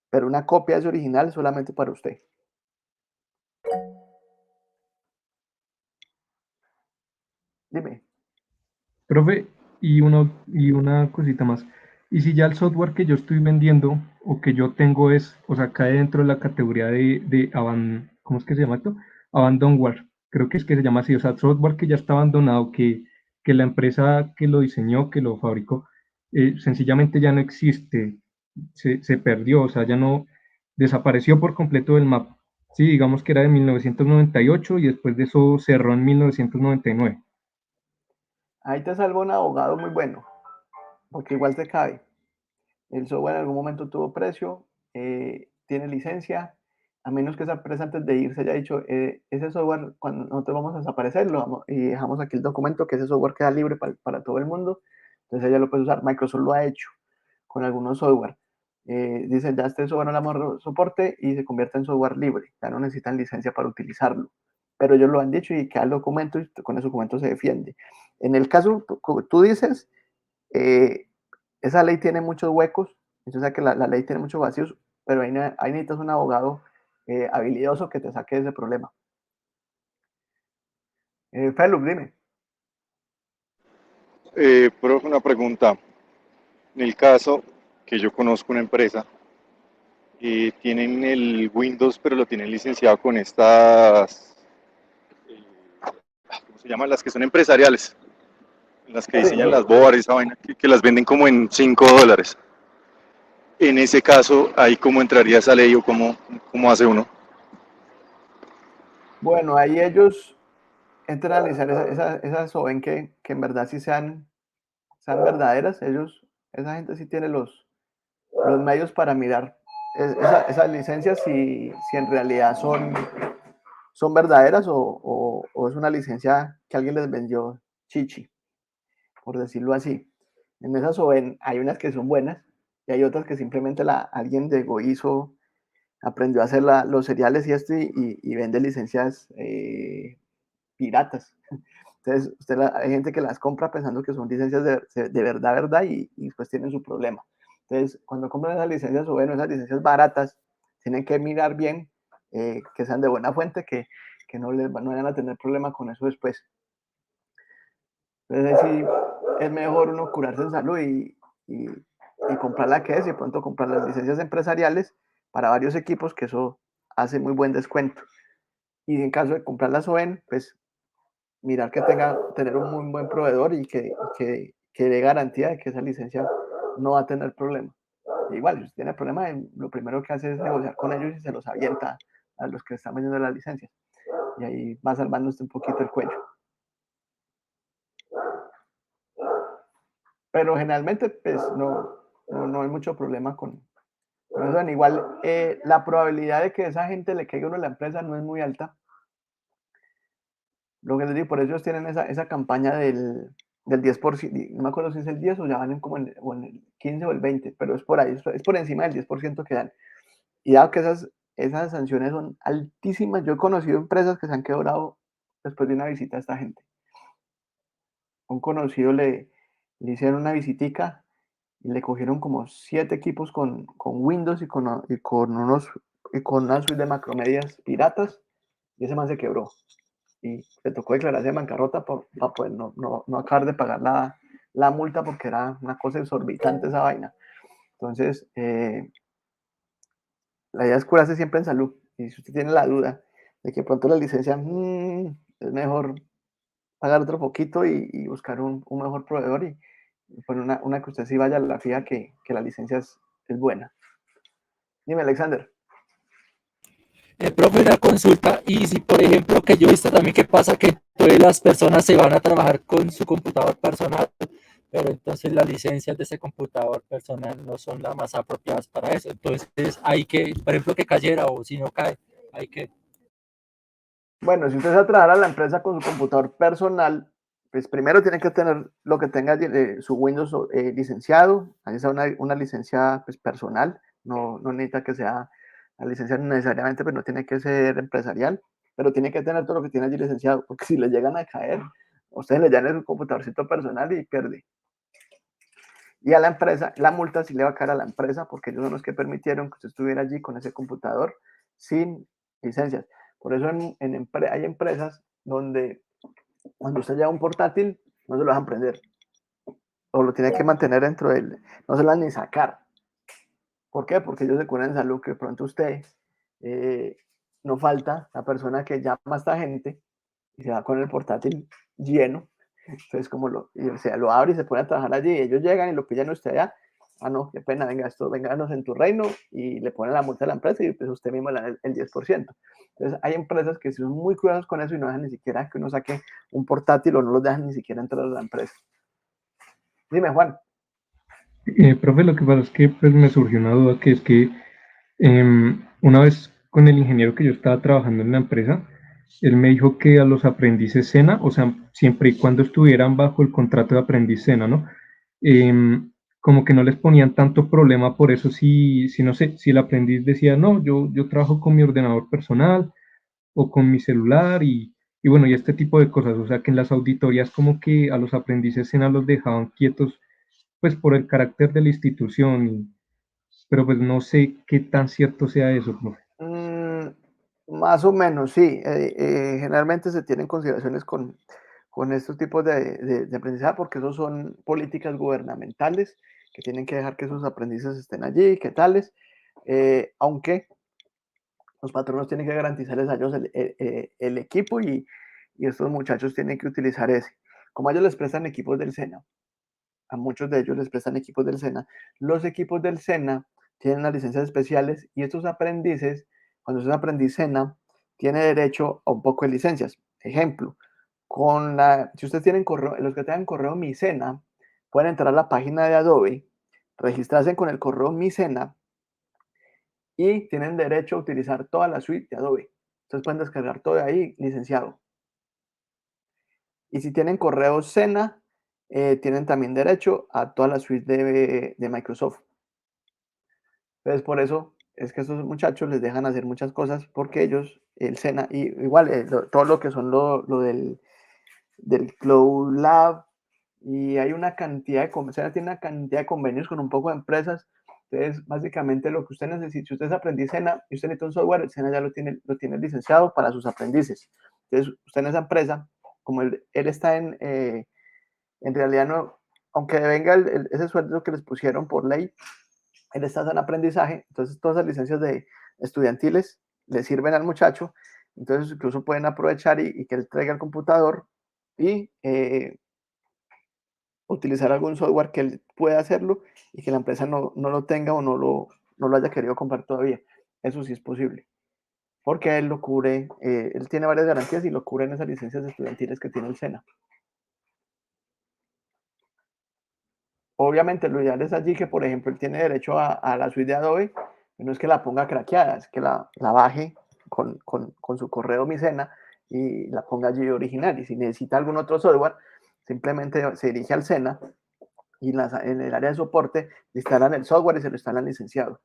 Pero una copia de ese original solamente para usted. Dime. Profe, y una cosita más. Y si ya el software que yo estoy vendiendo o que yo tengo es, o sea, cae dentro de la categoría ¿cómo es que se llama esto? Abandonware. Creo que es que se llama así, o sea, software que ya está abandonado, que la empresa que lo diseñó, que lo fabricó, sencillamente ya no existe, se perdió, o sea, ya no desapareció por completo del mapa. Sí, digamos que era de 1998 y después de eso cerró en 1999. Ahí te salva un abogado muy bueno. Porque igual te cabe. El software en algún momento tuvo precio, tiene licencia, a menos que esa empresa antes de irse haya dicho, ese software, cuando nosotros vamos a desaparecer, y dejamos aquí el documento que ese software queda libre para todo el mundo, entonces ella lo puede usar. Microsoft lo ha hecho con algunos software. Dicen, ya este software no le damos soporte y se convierte en software libre, ya no necesitan licencia para utilizarlo. Pero ellos lo han dicho y queda el documento y con ese documento se defiende. En el caso, tú dices, eh, esa ley tiene muchos huecos, o sea que la ley tiene muchos vacíos, pero ahí necesitas un abogado habilidoso que te saque de ese problema. Felux, dime. Profe, una pregunta. En el caso que yo conozco una empresa, tienen el Windows, pero lo tienen licenciado con estas, eh, ¿cómo se llaman? Las que son empresariales, las que Sí. diseñan las boards, esa vaina, que las venden como en $5. En ese caso, ¿ahí cómo entraría esa ley o cómo hace uno? Bueno, ahí ellos entran a analizar esas o ven que en verdad sí sean verdaderas. Esa gente sí tiene los medios para mirar esas licencias si en realidad son verdaderas o es una licencia que alguien les vendió chichi, por decirlo así. En esas OEN hay unas que son buenas y hay otras que simplemente alguien llegó, aprendió a hacer los seriales y esto y vende licencias piratas. Entonces, hay gente que las compra pensando que son licencias de verdad, y después tienen su problema. Entonces, cuando compran esas licencias o esas licencias baratas, tienen que mirar bien que sean de buena fuente, que no vayan a tener problema con eso después. Entonces, sí, es mejor uno curarse en salud y comprar la que es, y de pronto comprar las licencias empresariales para varios equipos, que eso hace muy buen descuento. Y en caso de comprar las OEN, pues mirar que tener un muy buen proveedor y que dé garantía de que esa licencia no va a tener problema. Igual, si tiene problema, lo primero que hace es negociar con ellos y se los avienta a los que están vendiendo las licencias. Y ahí va salvándose un poquito el cuello. Pero generalmente, pues no hay mucho problema con eso. Igual, la probabilidad de que esa gente le caiga a uno a la empresa no es muy alta. Lo que les digo, por eso ellos tienen esa campaña del 10%, no me acuerdo si es el 10 o ya van como en el 15 o el 20, pero es por ahí, es por encima del 10% que dan. Y dado que esas sanciones son altísimas, yo he conocido empresas que se han quebrado después de una visita a esta gente. un conocido le hicieron una visitica y le cogieron como 7 equipos con Windows y con una suite de macromedias piratas, y ese man se quebró. Y le tocó declararse de bancarrota para poder no acabar de pagar la multa, porque era una cosa exorbitante esa vaina. Entonces, la idea es curarse siempre en salud. Y si usted tiene la duda de que pronto la licencia es mejor pagar otro poquito y buscar un mejor proveedor, y poner una que usted sí vaya a la fija que la licencia es buena. Dime, Alexander. Profe, una consulta, y si por ejemplo, que yo he visto también que pasa que todas las personas se van a trabajar con su computador personal, pero entonces las licencias de ese computador personal no son las más apropiadas para eso. Entonces hay que, por ejemplo, que cayera, o si no cae, hay que... Bueno, si usted va a trabajar a la empresa con su computador personal, pues primero tiene que tener lo que tenga su Windows licenciado, ahí sea una licencia pues, personal, no necesita que sea la licencia necesariamente, pero no tiene que ser empresarial, pero tiene que tener todo lo que tiene allí licenciado, porque si le llegan a caer, ustedes le llaman su computadorcito personal y pierde. Y a la empresa, la multa sí le va a caer a la empresa, porque ellos son los que permitieron que usted estuviera allí con ese computador sin licencias. Por eso hay empresas donde cuando usted lleva un portátil, no se lo dejan prender, o lo tiene que mantener dentro del, no se lo van ni sacar. ¿Por qué? Porque ellos se curan en salud, que de pronto usted no falta la persona que llama a esta gente y se va con el portátil lleno. Entonces, lo abre y se pone a trabajar allí, y ellos llegan y lo pillan a usted allá. Ah, no, qué pena, vénganos en tu reino, y le ponen la multa a la empresa y pues usted mismo le da el 10%. Entonces, hay empresas que son muy cuidadosos con eso y no dejan ni siquiera que uno saque un portátil, o no los dejan ni siquiera entrar a la empresa. Dime, Juan. Profe, lo que pasa es que pues, me surgió una duda, que es que una vez con el ingeniero que yo estaba trabajando en la empresa, él me dijo que a los aprendices SENA, o sea, siempre y cuando estuvieran bajo el contrato de aprendiz SENA, ¿no? Como que no les ponían tanto problema por eso, si no sé, si el aprendiz decía, no, yo trabajo con mi ordenador personal o con mi celular y bueno, y este tipo de cosas, o sea, que en las auditorías como que a los aprendices SENA los dejaban quietos, pues por el carácter de la institución, pero pues no sé qué tan cierto sea eso, profe. Más o menos, sí. Generalmente se tienen consideraciones con estos tipos de aprendizaje, porque esos son políticas gubernamentales que tienen que dejar que sus aprendices estén allí, que tales, aunque los patronos tienen que garantizarles a ellos el equipo, y estos muchachos tienen que utilizar ese. Como a ellos les prestan equipos del SENA, a muchos de ellos les prestan equipos del SENA, los equipos del SENA tienen unas licencias especiales, y estos aprendices, cuando es un aprendiz SENA, tiene derecho a un poco de licencias. Ejemplo, si ustedes tienen correo, los que tengan correo Mi SENA, pueden entrar a la página de Adobe, registrarse con el correo Mi SENA, y tienen derecho a utilizar toda la suite de Adobe. Entonces pueden descargar todo de ahí licenciado. Y si tienen correo SENA, tienen también derecho a toda la suite de Microsoft. Entonces, por eso es que a estos muchachos les dejan hacer muchas cosas, porque ellos, el SENA, y igual todo lo que son lo del Cloud Lab, y hay una cantidad SENA tiene una cantidad de convenios con un poco de empresas. Entonces, básicamente lo que usted necesita, si usted es aprendiz SENA y usted necesita un software, el SENA ya lo tiene licenciado para sus aprendices. Entonces, usted en esa empresa, como él está en realidad no, aunque venga ese sueldo que les pusieron por ley, él está en aprendizaje, entonces todas las licencias estudiantiles le sirven al muchacho, entonces incluso pueden aprovechar y que él traiga el computador y utilizar algún software que él pueda hacerlo, y que la empresa no lo tenga, o no lo haya querido comprar todavía. Eso sí es posible, porque él lo cubre, él tiene varias garantías y lo cubren esas licencias estudiantiles que tiene el SENA. Obviamente lo ideal es allí que, por ejemplo, él tiene derecho a la suite de Adobe, no es que la ponga craqueada, es que la baje con su correo Micena y la ponga allí original. Y si necesita algún otro software, simplemente se dirige al SENA, y en el área de soporte le instalan el software y se lo instalan licenciado.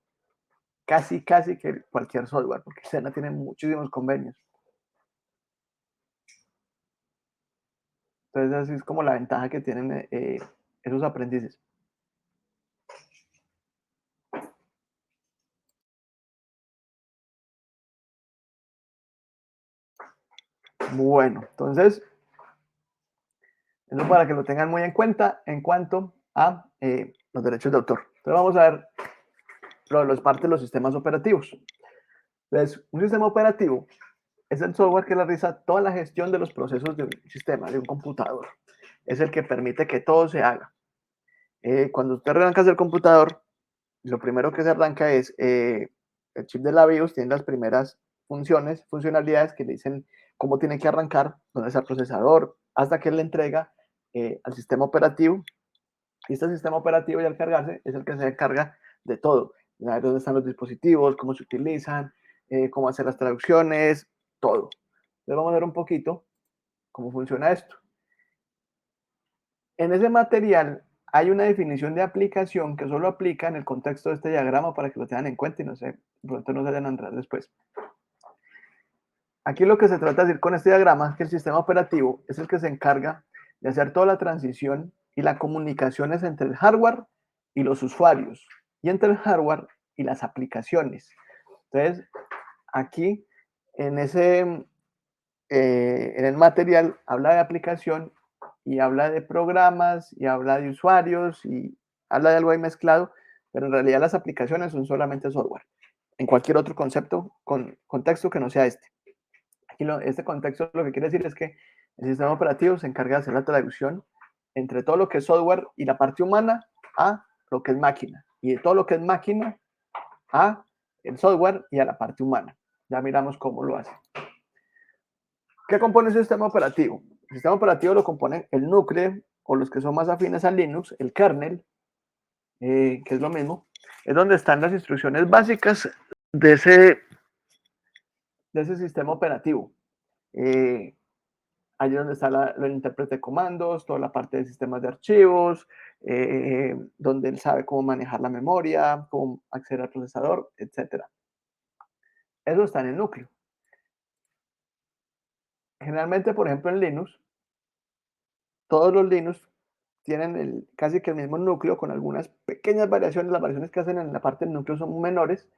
Casi que cualquier software, porque el SENA tiene muchísimos convenios. Entonces, así es como la ventaja que tienen esos aprendices. Bueno, entonces, eso para que lo tengan muy en cuenta en cuanto a los derechos de autor. Entonces, vamos a ver los partes de los sistemas operativos. Entonces, un sistema operativo es el software que realiza toda la gestión de los procesos de un sistema, de un computador. Es el que permite que todo se haga. Cuando usted arranca el computador, lo primero que se arranca es el chip de la BIOS, tiene las primeras funcionalidades que le dicen cómo tiene que arrancar, dónde está el procesador, hasta que él le entrega al sistema operativo. Y este sistema operativo, y al cargarse, es el que se encarga de todo. De dónde están los dispositivos, cómo se utilizan, cómo hacer las traducciones, todo. Entonces vamos a ver un poquito cómo funciona esto. En ese material hay una definición de aplicación que solo aplica en el contexto de este diagrama para que lo tengan en cuenta y no sé, pronto no se vayan a entrar después. Aquí lo que se trata de decir con este diagrama es que el sistema operativo es el que se encarga de hacer toda la transición y las comunicaciones entre el hardware y los usuarios y entre el hardware y las aplicaciones. Entonces, aquí en el material habla de aplicación y habla de programas y habla de usuarios y habla de algo ahí mezclado, pero en realidad las aplicaciones son solamente software, en cualquier otro contexto que no sea este. Aquí este contexto lo que quiere decir es que el sistema operativo se encarga de hacer la traducción entre todo lo que es software y la parte humana a lo que es máquina, y de todo lo que es máquina a el software y a la parte humana. Ya miramos cómo lo hace. ¿Qué compone el sistema operativo? El sistema operativo lo compone el núcleo, o los que son más afines a Linux, el kernel, que es lo mismo, es donde están las instrucciones básicas de ese sistema operativo. Allí es donde está el intérprete de comandos, toda la parte de sistemas de archivos, donde él sabe cómo manejar la memoria, cómo acceder al procesador, etc. Eso está en el núcleo. Generalmente, por ejemplo, en Linux, todos los Linux tienen casi que el mismo núcleo con algunas pequeñas variaciones. Las variaciones que hacen en la parte del núcleo son menores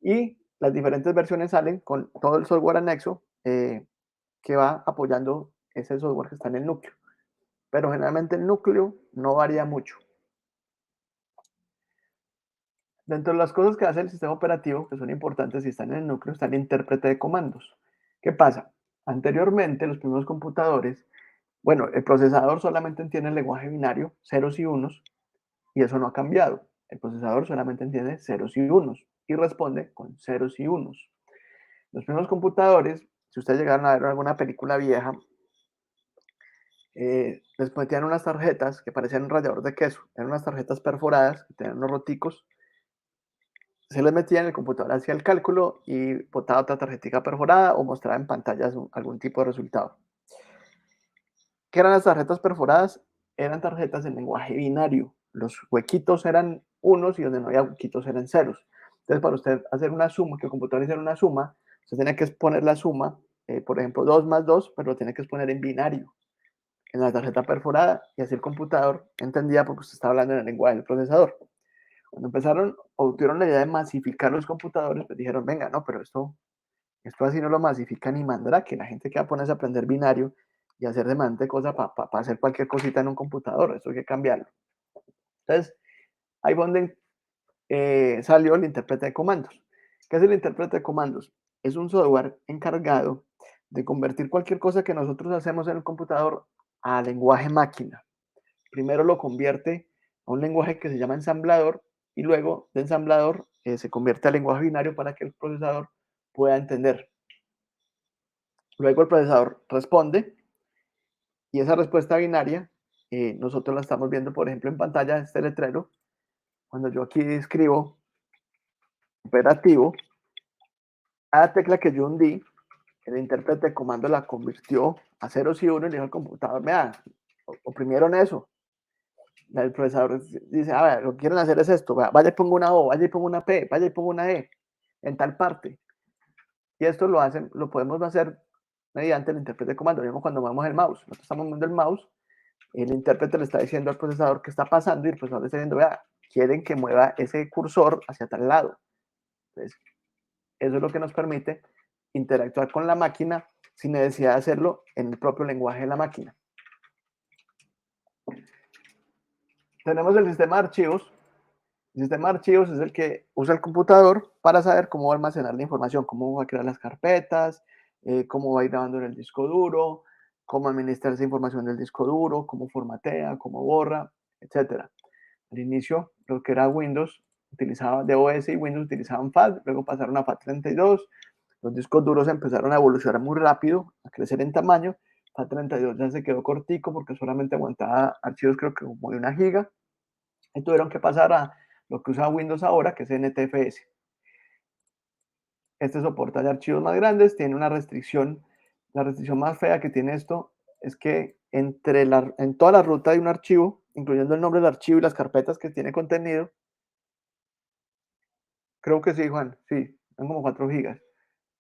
y las diferentes versiones salen con todo el software anexo que va apoyando ese software que está en el núcleo. Pero generalmente el núcleo no varía mucho. Dentro de las cosas que hace el sistema operativo, que son importantes si están en el núcleo, está el intérprete de comandos. ¿Qué pasa? Anteriormente, los primeros computadores, bueno, el procesador solamente entiende el lenguaje binario, ceros y unos, y eso no ha cambiado. El procesador solamente entiende ceros y unos y responde con ceros y unos. Los primeros computadores, si ustedes llegaron a ver alguna película vieja, les metían unas tarjetas que parecían un rallador de queso. Eran unas tarjetas perforadas que tenían unos roticos. Se les metía en el computador, hacía el cálculo y botaba otra tarjetita perforada o mostraba en pantallas algún tipo de resultado. ¿Qué eran las tarjetas perforadas? Eran tarjetas en lenguaje binario. Los huequitos eran unos y donde no había huequitos eran ceros. Entonces, para usted hacer una suma, que el computador hiciera una suma, usted tenía que exponer la suma, por ejemplo, 2 más 2, pero lo tiene que exponer en binario, en la tarjeta perforada, y así el computador entendía porque usted estaba hablando en el lenguaje del procesador. Cuando empezaron o tuvieron la idea de masificar los computadores, pues dijeron, venga, no, pero esto así no lo masifica ni mandará, que la gente que va a ponerse a aprender binario y hacer semejante cosa para hacer cualquier cosita en un computador, eso hay que cambiarlo. Entonces, ahí donde salió el intérprete de comandos. ¿Qué es el intérprete de comandos? Es un software encargado de convertir cualquier cosa que nosotros hacemos en el computador a lenguaje máquina. Primero lo convierte a un lenguaje que se llama ensamblador y luego de ensamblador se convierte a lenguaje binario para que el procesador pueda entender. Luego el procesador responde y esa respuesta binaria nosotros la estamos viendo, por ejemplo, en pantalla de este letrero. Cuando yo aquí escribo operativo, cada tecla que yo hundí, el intérprete de comando la convirtió a ceros y unos y le dijo al computador, vea, oprimieron eso. El procesador dice, a ver, lo que quieren hacer es esto, vaya y ponga una O, vaya y ponga una P, vaya y ponga una E, en tal parte. Y esto lo podemos hacer mediante el intérprete de comando. Mismo cuando movemos el mouse, nosotros estamos moviendo el mouse, el intérprete le está diciendo al procesador qué está pasando y el procesador le está diciendo, vea, quieren que mueva ese cursor hacia tal lado. Entonces, eso es lo que nos permite interactuar con la máquina sin necesidad de hacerlo en el propio lenguaje de la máquina. Tenemos el sistema de archivos. El sistema de archivos es el que usa el computador para saber cómo va a almacenar la información, cómo va a crear las carpetas, cómo va a ir grabando en el disco duro, cómo administrar esa información del disco duro, cómo formatea, cómo borra, etc. Al inicio, lo que era Windows, utilizaba DOS y Windows utilizaban FAT, luego pasaron a FAT32, los discos duros empezaron a evolucionar muy rápido, a crecer en tamaño. FAT32 ya se quedó cortico porque solamente aguantaba archivos creo que como de 1 giga, y tuvieron que pasar a lo que usa Windows ahora, que es NTFS. Este soporta de archivos más grandes, tiene una restricción. La restricción más fea que tiene esto es que en toda la ruta de un archivo, incluyendo el nombre del archivo y las carpetas que tiene contenido, creo que sí, Juan, sí, son como 4 gigas.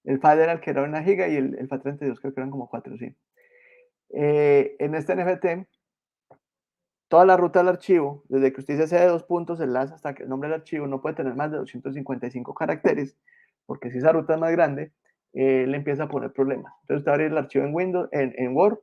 El FAT era el que era 1 giga y el FAT32 creo que eran como 4, sí. En este NFT, toda la ruta del archivo, desde que usted dice ese de 2 puntos, enlace hasta que el nombre del archivo no puede tener más de 255 caracteres, porque si esa ruta es más grande, le empieza a poner problemas. Entonces usted abre el archivo en Windows, en Word,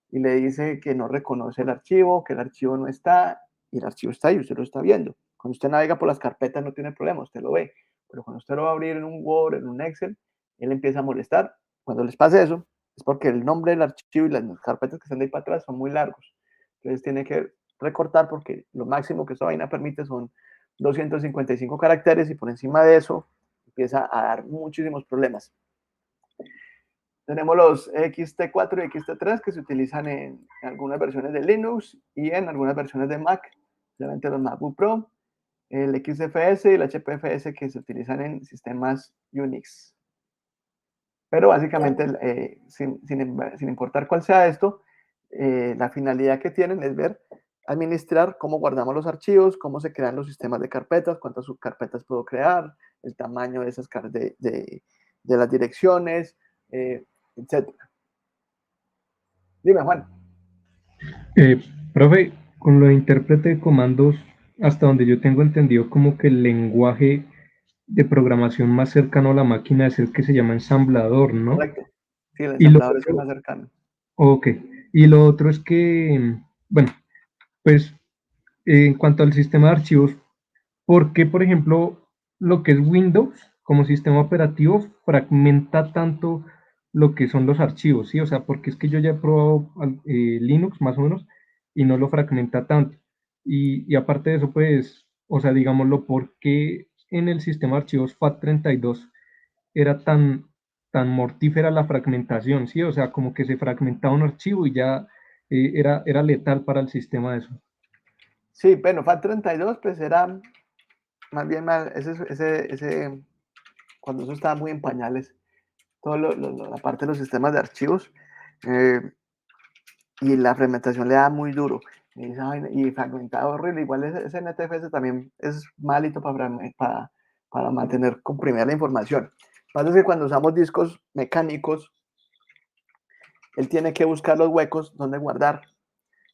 y le dice que no reconoce el archivo, que el archivo no está, y el archivo está ahí, usted lo está viendo. Cuando usted navega por las carpetas no tiene problema, usted lo ve. Pero cuando usted lo va a abrir en un Word, en un Excel, él empieza a molestar. Cuando les pasa eso, es porque el nombre del archivo y las carpetas que están de ahí para atrás son muy largos. Entonces tiene que recortar porque lo máximo que esta vaina permite son 255 caracteres y por encima de eso empieza a dar muchísimos problemas. Tenemos los XT4 y XT3 que se utilizan en algunas versiones de Linux y en algunas versiones de Mac, especialmente los MacBook Pro, el XFS y el HPFS que se utilizan en sistemas Unix. Pero básicamente, sin importar cuál sea esto, la finalidad que tienen es ver, administrar cómo guardamos los archivos, cómo se crean los sistemas de carpetas, cuántas subcarpetas puedo crear, el tamaño de esas de las direcciones, etc. Dime, Juan. Profe, con lo de intérprete de comandos, hasta donde yo tengo entendido, como que el lenguaje de programación más cercano a la máquina es el que se llama ensamblador, ¿no? Correcto. Sí, el Y lo ensamblador es el otro, más cercano. ok. Y lo otro es que, bueno, pues en cuanto al sistema de archivos, ¿por qué, por ejemplo, lo que es Windows como sistema operativo fragmenta tanto lo que son los archivos? ¿Sí? O sea, porque es que yo ya he probado Linux más o menos y no lo fragmenta tanto. Y aparte de eso, pues, o sea, digámoslo, ¿por qué en el sistema de archivos FAT32 era tan mortífera la fragmentación? ¿Sí? O sea, como que se fragmentaba un archivo y ya era letal para el sistema de eso. Sí, bueno, FAT32 pues era más bien cuando eso estaba muy en pañales, toda la parte de los sistemas de archivos, y la fragmentación le da muy duro. Y fragmentado horrible. Igual ese NTFS también es malito para mantener comprimida la información. Pasa que cuando usamos discos mecánicos, él tiene que buscar los huecos donde guardar.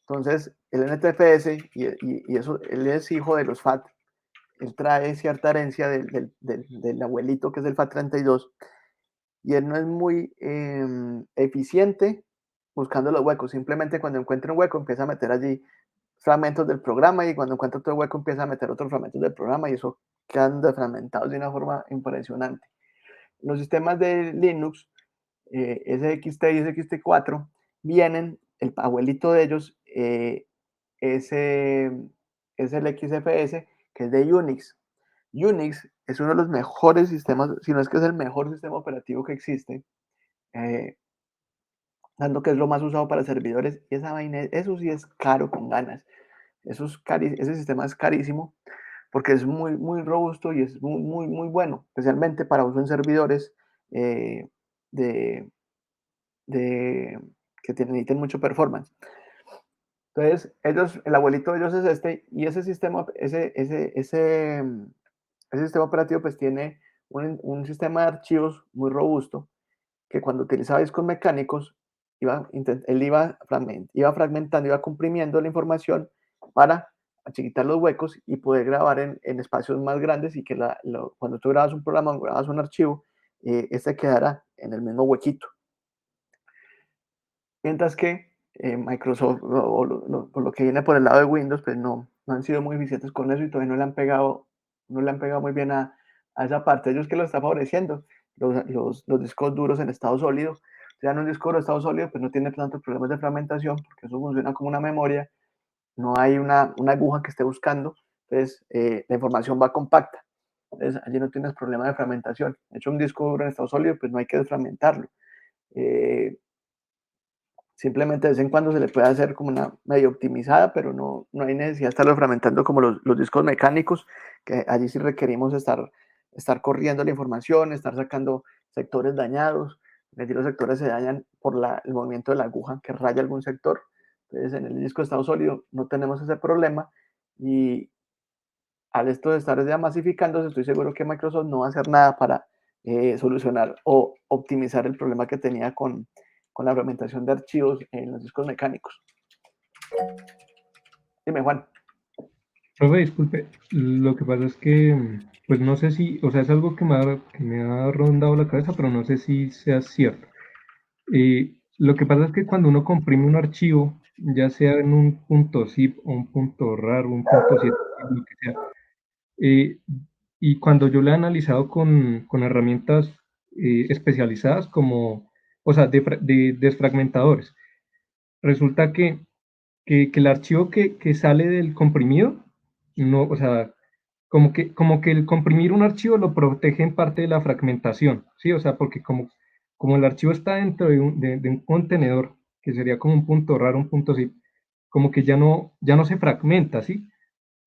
Entonces, el NTFS, y eso, él es hijo de los FAT, él trae cierta herencia del abuelito que es el FAT32, y él no es muy eficiente buscando los huecos. Simplemente cuando encuentra un hueco empieza a meter allí fragmentos del programa y cuando encuentra otro hueco empieza a meter otros fragmentos del programa y eso quedan desfragmentados de una forma impresionante. Los sistemas de Linux, SXT y SXT4, vienen, el abuelito de ellos es el XFS, que es de Unix. Unix es uno de los mejores sistemas, si no es que es el mejor sistema operativo que existe, dando que es lo más usado para servidores, y esa vaina, eso sí es caro con ganas. Ese sistema es carísimo porque es muy, muy robusto y es muy, muy, muy bueno, especialmente para uso en servidores de, que necesiten mucho performance. Entonces, el abuelito de ellos es este, y ese sistema, ese sistema operativo pues tiene un sistema de archivos muy robusto que cuando utilizaba discos mecánicos, él iba fragmentando, iba comprimiendo la información para achiquitar los huecos y poder grabar en espacios más grandes y que cuando tú grabas un programa o grabas un archivo, este quedara en el mismo huequito. Mientras que Microsoft, por lo que viene por el lado de Windows, pues no han sido muy eficientes con eso y todavía no le han pegado muy bien a esa parte. Ellos que lo están favoreciendo, los discos duros en estado sólido. O sea, en un disco duro en estado sólido, pues no tiene tantos problemas de fragmentación, porque eso funciona como una memoria, no hay una aguja que esté buscando, entonces la información va compacta. Entonces allí no tienes problema de fragmentación. De hecho, un disco duro en estado sólido, pues no hay que desfragmentarlo. Simplemente de vez en cuando se le puede hacer como una medio optimizada, pero no hay necesidad de estarlo fragmentando como los discos mecánicos, que allí sí requerimos estar corriendo la información, estar sacando sectores dañados. Allí los sectores se dañan por el movimiento de la aguja que raya algún sector. Entonces en el disco de estado sólido no tenemos ese problema y al esto de estar ya masificándose, estoy seguro que Microsoft no va a hacer nada para solucionar o optimizar el problema que tenía con la fragmentación de archivos en los discos mecánicos. Dime, Juan. Profe, disculpe, lo que pasa es que, pues no sé si, o sea, es algo que me ha rondado la cabeza, pero no sé si sea cierto. Lo que pasa es que cuando uno comprime un archivo, ya sea en un punto zip o un punto RAR, un punto 7, lo que sea, eh, y cuando yo lo he analizado con herramientas especializadas como, o sea, de desfragmentadores, resulta que el archivo que sale del comprimido, no, o sea, como que el comprimir un archivo lo protege en parte de la fragmentación, ¿sí? O sea, porque como el archivo está dentro de un contenedor, que sería como un punto raro, un punto zip, como que ya no se fragmenta, ¿sí?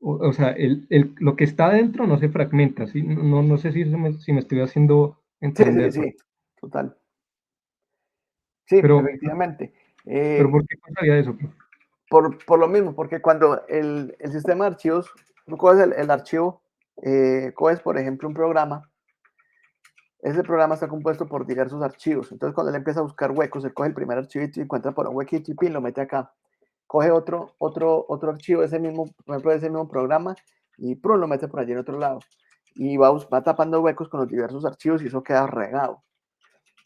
O sea, lo que está dentro no se fragmenta, ¿sí? No sé si me estoy haciendo entender, Sí, total. Sí, pero, efectivamente. pero ¿por qué pasaría eso, profe? Por lo mismo, porque cuando el sistema de archivos, tú coges el archivo, coges, por ejemplo, un programa, ese programa está compuesto por diversos archivos. Entonces, cuando él empieza a buscar huecos, él coge el primer archivito y encuentra por un huequito y pin, lo mete acá. Coge otro archivo, por ejemplo, de ese mismo programa, y lo mete por allí en otro lado. Y va tapando huecos con los diversos archivos y eso queda regado.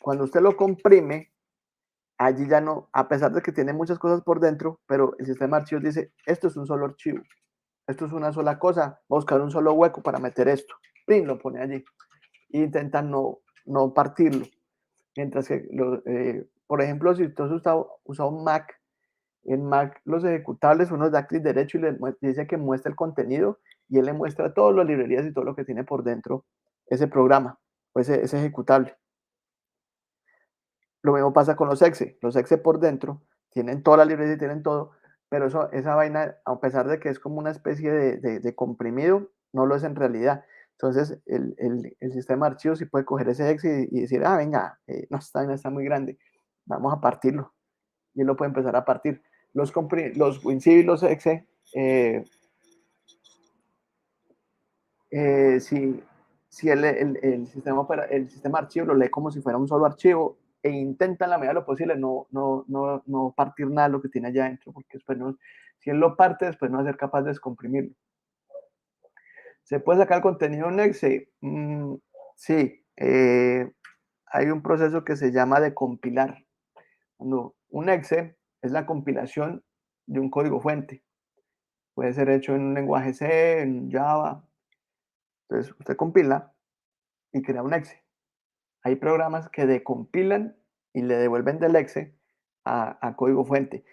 Cuando usted lo comprime, allí ya no, a pesar de que tiene muchas cosas por dentro, pero el sistema de archivos dice, esto es un solo archivo, esto es una sola cosa, va a buscar un solo hueco para meter esto. Pin, lo pone allí. E intenta no partirlo. Mientras que, por ejemplo, si usted usa un Mac, en Mac los ejecutables uno da clic derecho y le dice que muestre el contenido y él le muestra todas las librerías y todo lo que tiene por dentro ese programa o ese ejecutable. Lo mismo pasa con los exe. Los exe por dentro tienen todas las librerías y tienen todo, pero esa vaina, a pesar de que es como una especie de comprimido, no lo es en realidad. Entonces, el sistema de archivos sí puede coger ese exe y decir, venga, no, esta vaina está muy grande, vamos a partirlo. Y él lo puede empezar a partir. Los WinZip y los exe, si el sistema de archivo lo lee como si fuera un solo archivo e intenta en la medida de lo posible no partir nada de lo que tiene allá adentro, porque después si él lo parte, después no va a ser capaz de descomprimirlo. ¿Se puede sacar el contenido en exe? Sí, hay un proceso que se llama de compilar. Cuando un exe es la compilación de un código fuente. Puede ser hecho en un lenguaje C, en Java. Entonces usted compila y crea un exe. Hay programas que decompilan y le devuelven del exe a código fuente.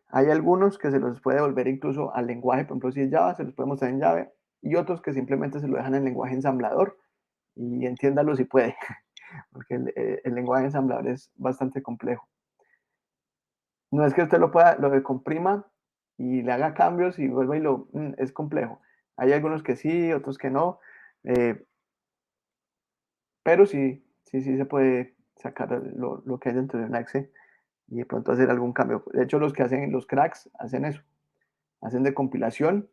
Hay algunos que se los puede devolver incluso al lenguaje, por ejemplo, si es Java, se los puede mostrar en Java, y otros que simplemente se lo dejan en lenguaje ensamblador y entiéndalo si puede, porque el lenguaje ensamblador es bastante complejo. No es que usted lo decomprima y le haga cambios y vuelva y es complejo. Hay algunos que sí, otros que no, pero sí se puede sacar lo que hay dentro de un exe y de pronto hacer algún cambio. De hecho, los cracks hacen eso, hacen de compilación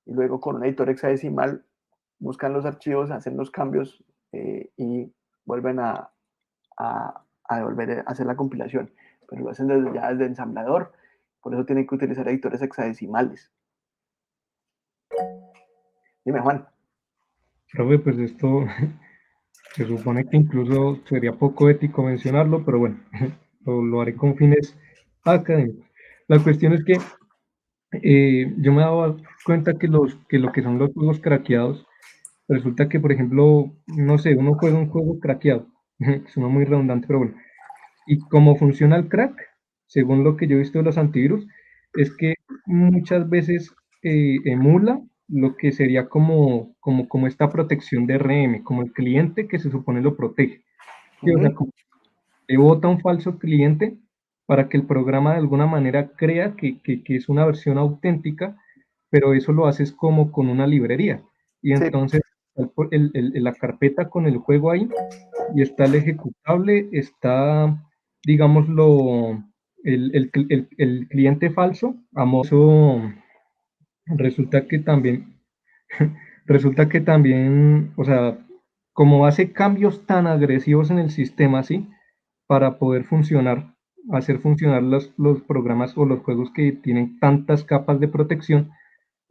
y luego con un editor hexadecimal buscan los archivos, hacen los cambios y vuelven a a volver a hacer la compilación, pero lo hacen ya desde ensamblador, por eso tienen que utilizar editores hexadecimales. Dime, Juan. Profe, pues esto se supone que incluso sería poco ético mencionarlo, pero bueno, lo haré con fines académicos. La cuestión es que yo me daba cuenta que lo que son los juegos craqueados, resulta que, por ejemplo, no sé, uno juega un juego craqueado, suena muy redundante, pero bueno, y cómo funciona el crack, según lo que yo he visto de los antivirus, es que muchas veces emula lo que sería como esta protección de RM, como el cliente que se supone lo protege. Sí, o sea, como le bota un falso cliente para que el programa de alguna manera crea que es una versión auténtica, pero eso lo haces como con una librería. Y Sí, entonces la carpeta con el juego ahí y está el ejecutable, está, digámoslo, el cliente falso, Amoso, resulta que también, resulta que también, o sea, como hace cambios tan agresivos en el sistema, ¿sí? Para poder funcionar, hacer funcionar los programas o los juegos que tienen tantas capas de protección,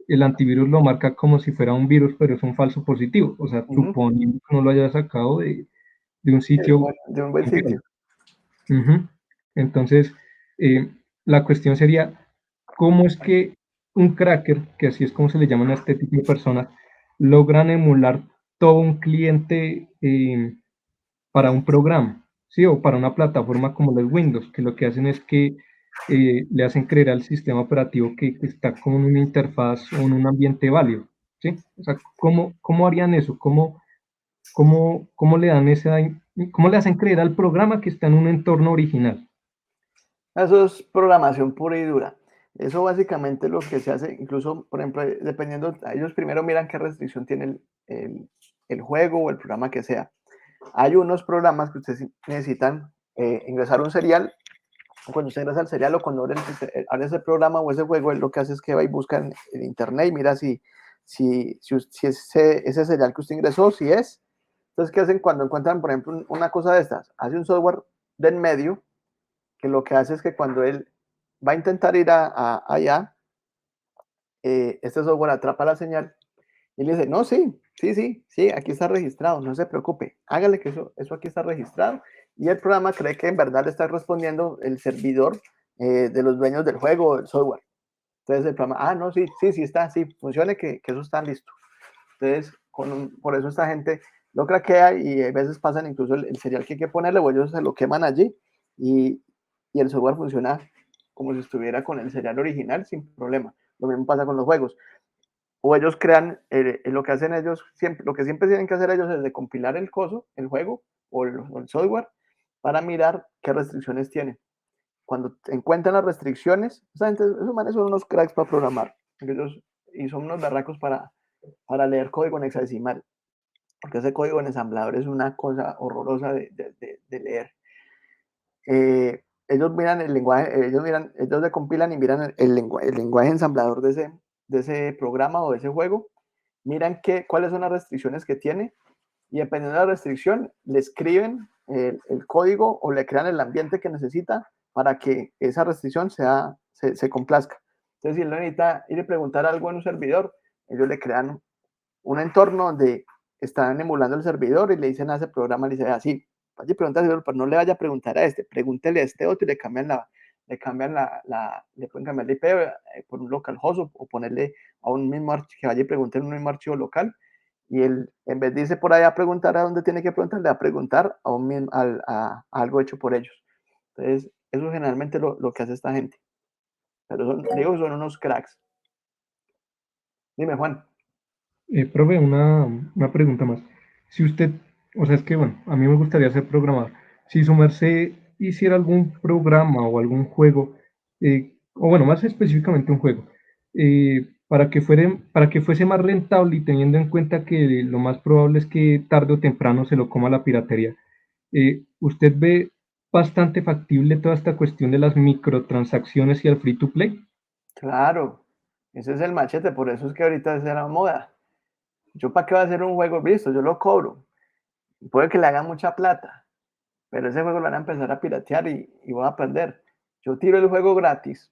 el antivirus lo marca como si fuera un virus, pero es un falso positivo, o sea, suponiendo que no lo haya sacado de un sitio. de un buen sitio. Ujú. Entonces, la cuestión sería, ¿cómo es que un cracker, que así es como se le llaman a este tipo de personas, logran emular todo un cliente para un programa, ¿sí? O para una plataforma como los Windows, que lo que hacen es que le hacen creer al sistema operativo que está con una interfaz o en un ambiente válido, ¿sí? O sea, ¿cómo harían eso? ¿Cómo le dan cómo le hacen creer al programa que está en un entorno original? Eso es programación pura y dura. Eso básicamente lo que se hace, incluso, por ejemplo, dependiendo, ellos primero miran qué restricción tiene el juego o el programa que sea. Hay unos programas que ustedes necesitan ingresar un serial. Cuando usted ingresa al serial o cuando abre ese programa o ese juego, él lo que hace es que va y busca en internet y mira si ese serial que usted ingresó, si es. Entonces, ¿qué hacen cuando encuentran, por ejemplo, una cosa de estas? Hace un software de en medio que lo que hace es que cuando él va a intentar ir allá, este software atrapa la señal y le dice, no, sí, aquí está registrado, no se preocupe, hágale que eso aquí está registrado. Y el programa cree que en verdad le está respondiendo el servidor de los dueños del juego o del software. Entonces el programa, no, sí está, sí, funcione, que eso está listo. Entonces, por eso esta gente lo craquea y a veces pasan incluso el serial que hay que ponerle o ellos se lo queman allí y, y el software funciona como si estuviera con el serial original sin problema. Lo mismo pasa con los juegos. O ellos crean, lo que hacen ellos, lo que siempre tienen que hacer ellos es de compilar el juego o el software para mirar qué restricciones tiene. Cuando encuentran las restricciones, esos manes son unos cracks para programar. Y son unos berracos para leer código en hexadecimal. Porque ese código en ensamblador es una cosa horrorosa de leer. Ellos miran el lenguaje, ellos decompilan y miran el lenguaje ensamblador de ese programa o de ese juego, miran cuáles son las restricciones que tiene y dependiendo de la restricción le escriben el código o le crean el ambiente que necesita para que esa restricción se complazca. Entonces, si él necesita ir a preguntar algo en un servidor, ellos le crean un entorno donde están emulando el servidor y le dicen a ese programa, le dice así, vaya y pregunta al servidor, pero no le vaya a preguntar a este, pregúntele a este otro y le pueden cambiar la IP por un localhost o ponerle a un mismo archivo, que vaya y pregunte en un mismo archivo local y él, en vez de irse por allá a preguntar a dónde tiene que preguntar, le va a preguntar a algo hecho por ellos. Entonces, eso es generalmente lo que hace esta gente. Pero son unos cracks. Dime, Juan. Profe, una pregunta más. Si usted, o sea, es que bueno, a mí me gustaría ser programador. Si su merced hiciera algún programa o algún juego, o bueno, más específicamente un juego, para que fuese más rentable y teniendo en cuenta que lo más probable es que tarde o temprano se lo coma la piratería, ¿usted ve bastante factible toda esta cuestión de las microtransacciones y el free to play? Claro, ese es el machete, por eso es que ahorita es la moda. ¿Yo para qué voy a hacer un juego? Listo, yo lo cobro. Puede que le hagan mucha plata, pero ese juego lo van a empezar a piratear y voy a perder. Yo tiro el juego gratis,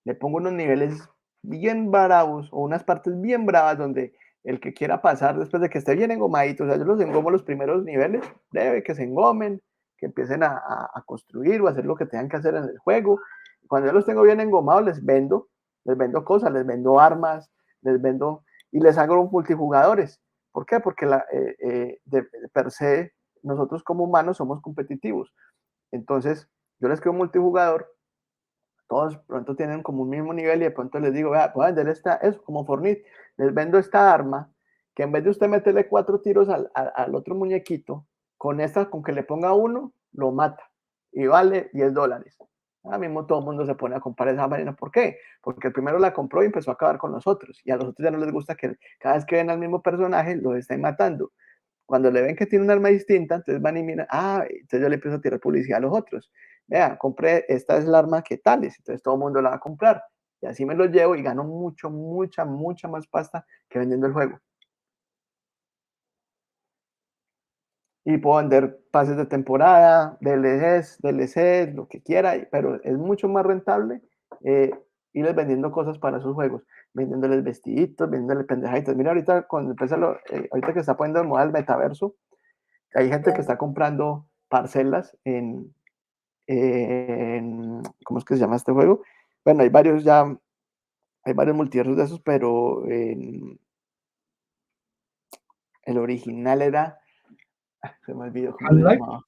le pongo unos niveles bien bravos o unas partes bien bravas donde el que quiera pasar después de que esté bien engomadito, o sea, yo los engomo los primeros niveles, breve, que se engomen, que empiecen a construir o hacer lo que tengan que hacer en el juego. Cuando ya los tengo bien engomados, les vendo cosas, les vendo armas, les vendo y les hago multijugadores. ¿Por qué? Porque de per se nosotros como humanos somos competitivos. Entonces, yo les creo un multijugador, todos pronto tienen como un mismo nivel y de pronto les digo, vea, voy a vender eso como Fornit, les vendo esta arma, que en vez de usted meterle 4 tiros al otro muñequito, con esta, con que le ponga uno, lo mata y vale $10. Ahora mismo todo el mundo se pone a comprar esa marina. ¿Por qué? Porque el primero la compró y empezó a acabar con los otros. Y a los otros ya no les gusta que cada vez que ven al mismo personaje, lo estén matando. Cuando le ven que tiene un arma distinta, entonces van y miran, entonces yo le empiezo a tirar publicidad a los otros. Vea, compré, esta es la arma que tales, entonces todo el mundo la va a comprar. Y así me lo llevo y gano mucha más pasta que vendiendo el juego. Y puedo vender pases de temporada, DLCs, lo que quiera, pero es mucho más rentable irles vendiendo cosas para esos juegos, vendiéndoles vestiditos, vendiéndoles pendejaditas. Mira, ahorita, ahorita que está poniendo de moda el metaverso, hay gente que está comprando parcelas ¿cómo es que se llama este juego? Bueno, hay varios multiversos de esos, pero el original era, se me olvidó cómo se Half-Life, llamaba.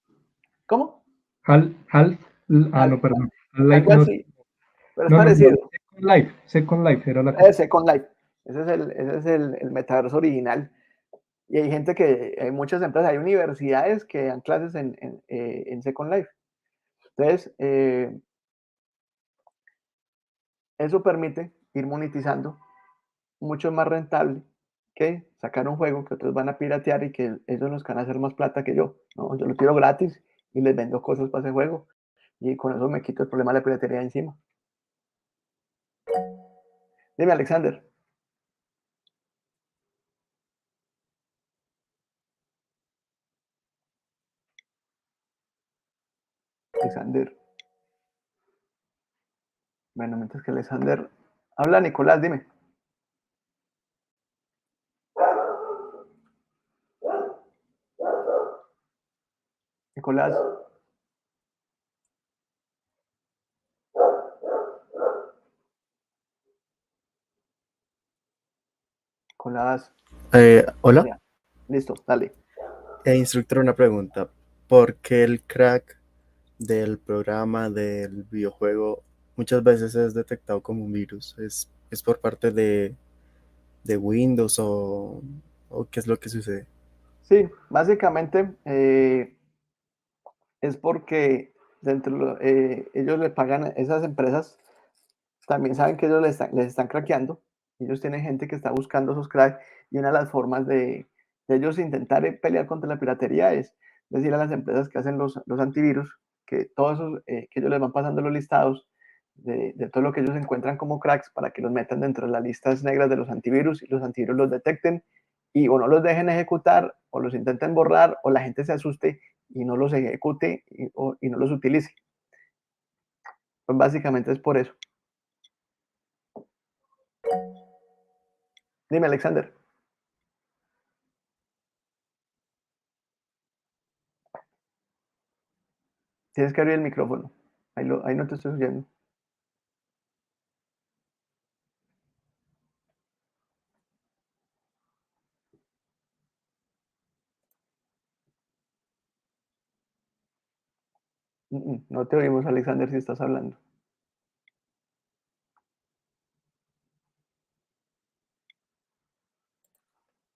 ¿Cómo? no, perdón. Half-Life Algo no, así, pero es no, parecido. Second Life era la cosa. Second Life. Ese es el metaverso original. Y hay gente hay muchas empresas, hay universidades que dan clases en Second Life. Entonces, eso permite ir monetizando mucho más rentable que sacar un juego que otros van a piratear y que ellos nos van a hacer más plata que yo. ¿No? Yo lo tiro gratis y les vendo cosas para ese juego. Y con eso me quito el problema de la piratería encima. Dime, Alexander. Alexander. Bueno, mientras que Alexander habla, Nicolás, dime. Nicolás. Nicolás. Hola, Ya. Listo, dale. instructor, una pregunta. ¿Por qué el crack del programa del videojuego muchas veces es detectado como un virus? ¿Es por parte de Windows o qué es lo que sucede? Sí, básicamente es porque ellos le pagan, esas empresas también saben que ellos les están craqueando. Ellos tienen gente que está buscando esos cracks y una de las formas de ellos intentar pelear contra la piratería es decir a las empresas que hacen los antivirus que todos esos, que ellos les van pasando los listados de todo lo que ellos encuentran como cracks para que los metan dentro de las listas negras de los antivirus y los antivirus los detecten y o no los dejen ejecutar o los intenten borrar o la gente se asuste y no los ejecute y no los utilice. Pues básicamente es por eso. Dime, Alexander. Tienes que abrir el micrófono. Ahí no te estoy oyendo. No te oímos, Alexander, si estás hablando.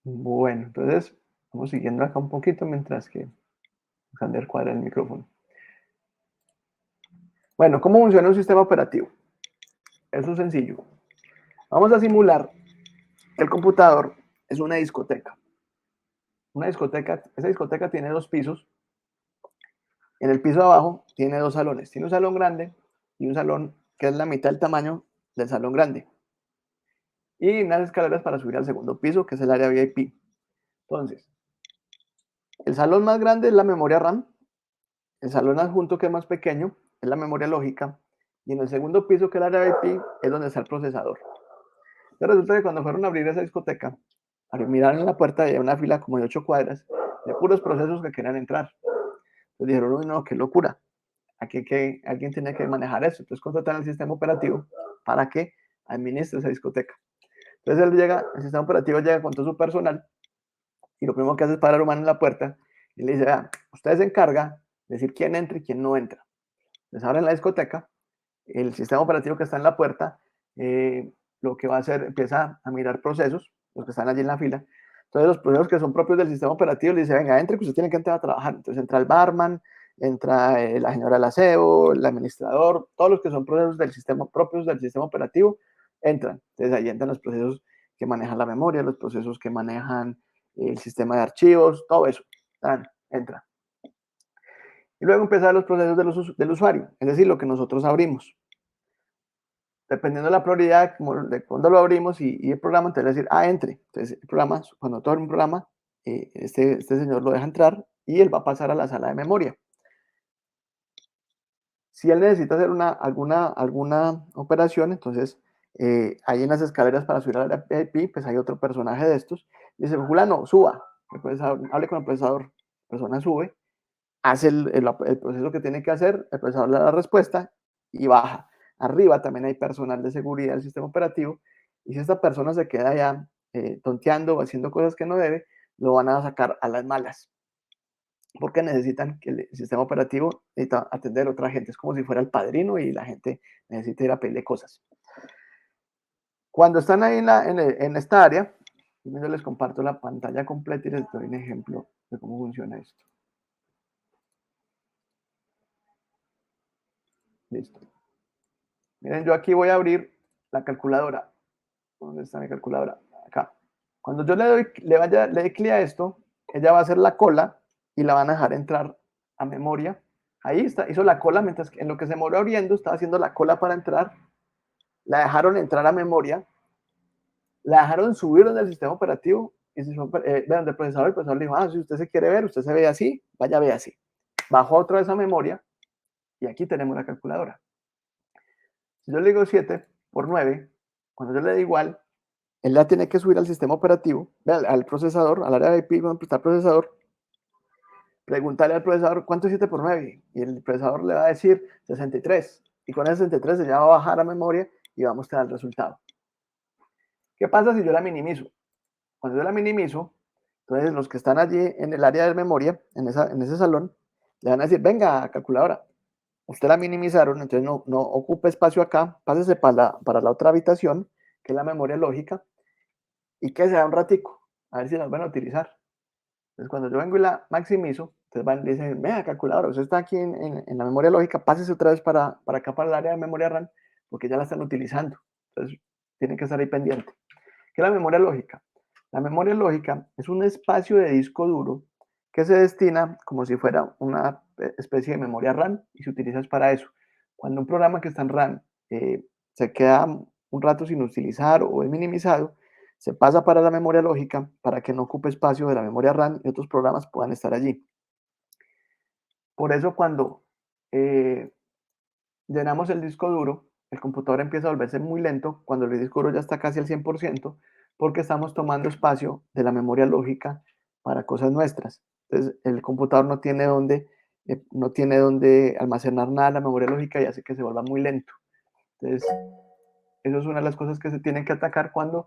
Bueno, entonces vamos siguiendo acá un poquito mientras que Alexander cuadra el micrófono. Bueno, ¿cómo funciona un sistema operativo? Eso es sencillo. Vamos a simular que el computador es una discoteca. Una discoteca, esa discoteca tiene 2 pisos. En el piso de abajo tiene 2 salones. Tiene un salón grande y un salón que es la mitad del tamaño del salón grande. Y unas escaleras para subir al segundo piso, que es el área VIP. Entonces, el salón más grande es la memoria RAM el salón adjunto, que es más pequeño, es la memoria lógica, y en el segundo piso, que es el área IP, es donde está el procesador. Entonces resulta que cuando fueron a abrir esa discoteca, miraron en la puerta y había una fila como de 8 cuadras de puros procesos que querían entrar. Entonces dijeron, uy, no, qué locura. Alguien tiene que manejar eso. Entonces contrataron el sistema operativo para que administre esa discoteca. Entonces el sistema operativo llega con todo su personal y lo primero que hace es parar un man en la puerta y le dice, vea, usted se encarga de decir quién entra y quién no entra. Entonces abren la discoteca, el sistema operativo que está en la puerta, lo que va a hacer, empieza a mirar procesos, los que están allí en la fila. Entonces los procesos que son propios del sistema operativo le dice, venga, entre, que usted tiene que entrar a trabajar. Entonces entra el barman, entra la señora del aseo, el administrador, todos los que son procesos del sistema propios del sistema operativo, entran. Entonces ahí entran los procesos que manejan la memoria, los procesos que manejan el sistema de archivos, todo eso, entra. Y luego empiezan los procesos del usuario, es decir, lo que nosotros abrimos. Dependiendo de la prioridad, de cuándo lo abrimos y el programa, entonces decir, entre. Entonces el programa, cuando tú abres un programa, este señor lo deja entrar y él va a pasar a la sala de memoria. Si él necesita hacer alguna operación, entonces ahí en las escaleras para subir a la IP, pues hay otro personaje de estos. Dice, fulano, suba. Hable con el procesador. La persona sube, hace el proceso que tiene que hacer, el procesador le da la respuesta y baja. Arriba también hay personal de seguridad del sistema operativo y si esta persona se queda ya tonteando o haciendo cosas que no debe, lo van a sacar a las malas. Porque necesitan que el sistema operativo necesita atender a otra gente. Es como si fuera el padrino y la gente necesita ir a pedirle cosas. Cuando están ahí en esta área, yo les comparto la pantalla completa y les doy un ejemplo de cómo funciona esto. Listo. Miren, yo aquí voy a abrir la calculadora. ¿Dónde está mi calculadora? Acá. Cuando yo le doy clic a esto, ella va a hacer la cola y la van a dejar entrar a memoria. Ahí está, hizo la cola, mientras que en lo que se moró abriendo, estaba haciendo la cola para entrar. La dejaron entrar a memoria. La dejaron subir del sistema operativo. Y vean, del procesador, el procesador le dijo, si usted se quiere ver, usted se ve así, vaya, ve así. Bajó otra vez a memoria y aquí tenemos la calculadora. Si yo le digo 7 por 9, cuando yo le doy igual, él la tiene que subir al sistema operativo, al procesador, al área de IP, donde está el procesador, preguntarle al procesador cuánto es 7 por 9, y el procesador le va a decir 63, y con ese 63 ella va a bajar a memoria y va a mostrar el resultado. ¿Qué pasa si yo la minimizo? Cuando yo la minimizo, entonces los que están allí en el área de memoria, en ese salón, le van a decir, venga, calculadora, usted la minimizaron, entonces no ocupe espacio acá, pásese para la otra habitación, que es la memoria lógica, y que sea un ratico, a ver si las van a utilizar. Entonces, cuando yo vengo y la maximizo, entonces dicen, vea, calculadora, usted está aquí en la memoria lógica, pásese otra vez para acá, para el área de memoria RAM, porque ya la están utilizando. Entonces, tienen que estar ahí pendiente. ¿Qué es la memoria lógica? La memoria lógica es un espacio de disco duro que se destina como si fuera una especie de memoria RAM y se utiliza para eso. Cuando un programa que está en RAM se queda un rato sin utilizar o es minimizado, se pasa para la memoria lógica para que no ocupe espacio de la memoria RAM y otros programas puedan estar allí. Por eso cuando llenamos el disco duro, el computador empieza a volverse muy lento cuando el disco duro ya está casi al 100%, porque estamos tomando espacio de la memoria lógica para cosas nuestras. Entonces el computador no tiene dónde almacenar nada en la memoria lógica y hace que se vuelva muy lento. Entonces, eso es una de las cosas que se tienen que atacar cuando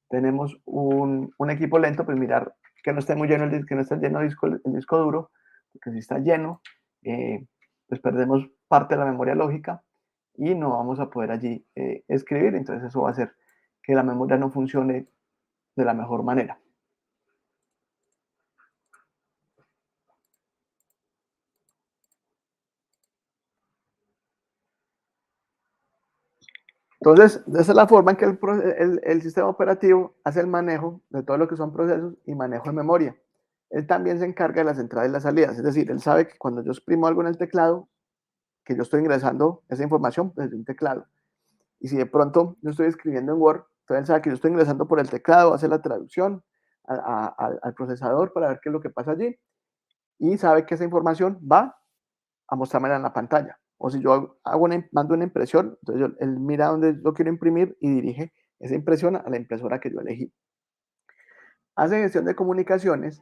tenemos un equipo lento, pues mirar que no esté muy lleno que no esté lleno el disco duro, porque si está lleno, pues perdemos parte de la memoria lógica y no vamos a poder allí escribir, entonces eso va a hacer que la memoria no funcione de la mejor manera. Entonces, esa es la forma en que el sistema operativo hace el manejo de todo lo que son procesos y manejo de memoria. Él también se encarga de las entradas y las salidas, es decir, él sabe que cuando yo exprimo algo en el teclado, que yo estoy ingresando esa información desde un teclado. Y si de pronto yo estoy escribiendo en Word, entonces él sabe que yo estoy ingresando por el teclado, hace la traducción al procesador para ver qué es lo que pasa allí. Y sabe que esa información va a mostrármela en la pantalla. O si yo mando una impresión, entonces él mira dónde yo quiero imprimir y dirige esa impresión a la impresora que yo elegí. Hace gestión de comunicaciones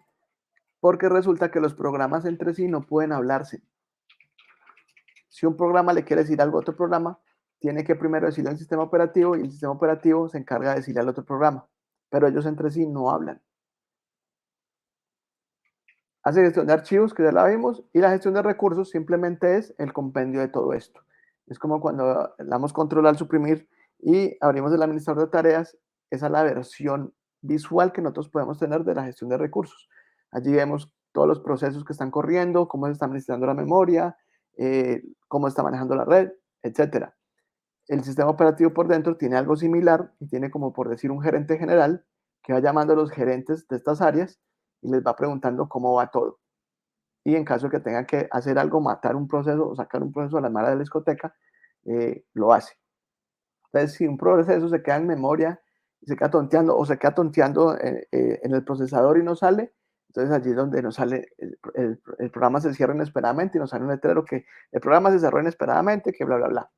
porque resulta que los programas entre sí no pueden hablarse. Si un programa le quiere decir algo a otro programa, tiene que primero decirle al sistema operativo y el sistema operativo se encarga de decirle al otro programa, pero ellos entre sí no hablan. Hace gestión de archivos, que ya la vimos, y la gestión de recursos simplemente es el compendio de todo esto. Es como cuando le damos control al suprimir y abrimos el administrador de tareas, esa es la versión visual que nosotros podemos tener de la gestión de recursos. Allí vemos todos los procesos que están corriendo, cómo se está administrando la memoria, cómo está manejando la red, etc. El sistema operativo por dentro tiene algo similar y tiene como por decir un gerente general que va llamando a los gerentes de estas áreas y les va preguntando cómo va todo. Y en caso de que tengan que hacer algo, matar un proceso o sacar un proceso a la mala de la discoteca, lo hace. Entonces, si un proceso se queda en memoria y se queda tonteando o se queda tonteando en el procesador y no sale, entonces allí es donde nos sale, el programa se cierra inesperadamente y nos sale un letrero que el programa se cerró inesperadamente, que bla, bla, bla.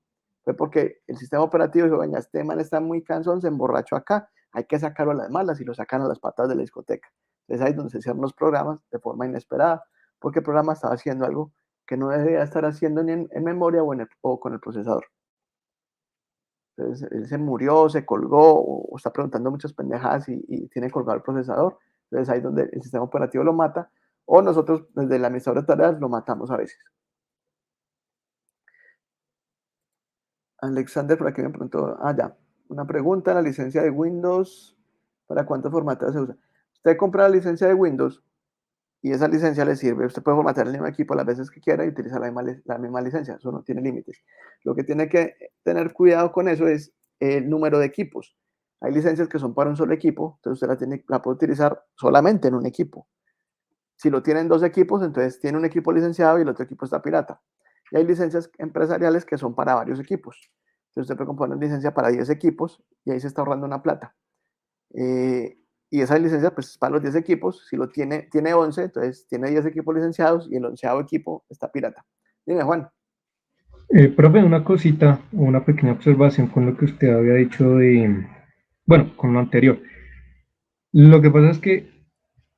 Fue porque el sistema operativo dijo, venga, este man está muy cansón, se emborrachó acá, hay que sacarlo a las malas y lo sacan a las patas de la discoteca. Entonces ahí es donde se cierran los programas de forma inesperada, porque el programa estaba haciendo algo que no debería estar haciendo ni en memoria o con el procesador. Entonces él se murió, se colgó o está preguntando muchas pendejadas y tiene colgado el procesador. Entonces ahí es donde el sistema operativo lo mata o nosotros desde el administrador de tareas lo matamos a veces. Alexander por aquí me preguntó, ya, una pregunta, la licencia de Windows, ¿para cuántos formateos se usa? Usted compra la licencia de Windows y esa licencia le sirve, usted puede formatear el mismo equipo las veces que quiera y utilizar la misma licencia, eso no tiene límites. Lo que tiene que tener cuidado con eso es el número de equipos. Hay licencias que son para un solo equipo, entonces usted la puede utilizar solamente en un equipo. Si lo tienen dos equipos, entonces tiene un equipo licenciado y el otro equipo está pirata. Y hay licencias empresariales que son para varios equipos. Entonces usted puede componer licencia para 10 equipos y ahí se está ahorrando una plata. Y esa licencia pues es para los 10 equipos. Si lo tiene 11, entonces tiene 10 equipos licenciados y el 11º equipo está pirata. Dime, Juan. Profe, una cosita o una pequeña observación con lo que usted había dicho bueno, con lo anterior. Lo que pasa es que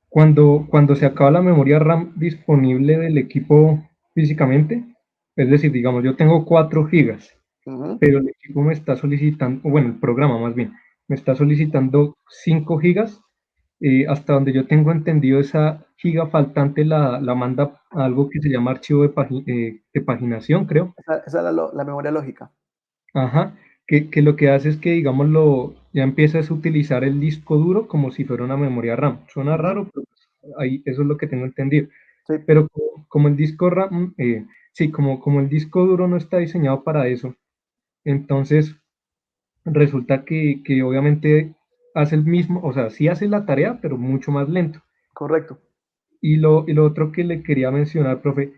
cuando se acaba la memoria RAM disponible del equipo físicamente, es decir, digamos, yo tengo 4 gigas, pero el equipo me está solicitando, bueno, el programa más bien, me está solicitando 5 gigas, hasta donde yo tengo entendido esa giga faltante la manda a algo que se llama archivo de paginación, creo. Esa es la memoria lógica. Ajá, que lo que hace es que, digamos, ya empiezas a utilizar el disco duro como si fuera una memoria RAM. Suena raro, pero ahí, eso es lo que tengo entendido. Sí. Pero como el disco RAM, sí, como el disco duro no está diseñado para eso, entonces resulta que obviamente hace el mismo, o sea, sí hace la tarea, pero mucho más lento. Correcto. Y lo otro que le quería mencionar, profe,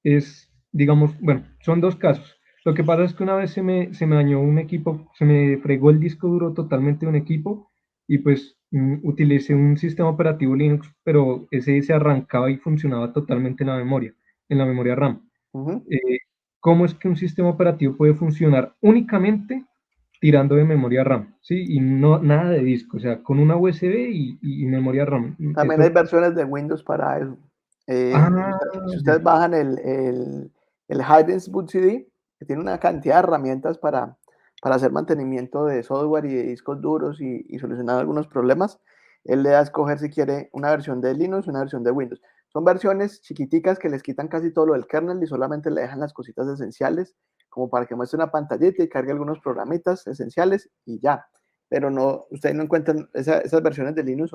es, digamos, bueno, son dos casos. Lo que pasa es que una vez se me dañó un equipo, se me fregó el disco duro totalmente de un equipo y pues utilicé un sistema operativo Linux, pero ese se arrancaba y funcionaba totalmente en la memoria RAM. ¿Cómo es que un sistema operativo puede funcionar únicamente tirando de memoria RAM? ¿Sí? Y no, nada de disco, o sea, con una USB y memoria RAM. También hay versiones de Windows para eso. Si ustedes bajan el Hidden Boot CD, que tiene una cantidad de herramientas para hacer mantenimiento de software y de discos duros y solucionar algunos problemas, él le da a escoger si quiere una versión de Linux o una versión de Windows. Son versiones chiquiticas que les quitan casi todo lo del kernel y solamente le dejan las cositas esenciales, como para que muestre una pantallita y cargue algunos programitas esenciales y ya. Pero no, ustedes no encuentran, esas versiones de Linux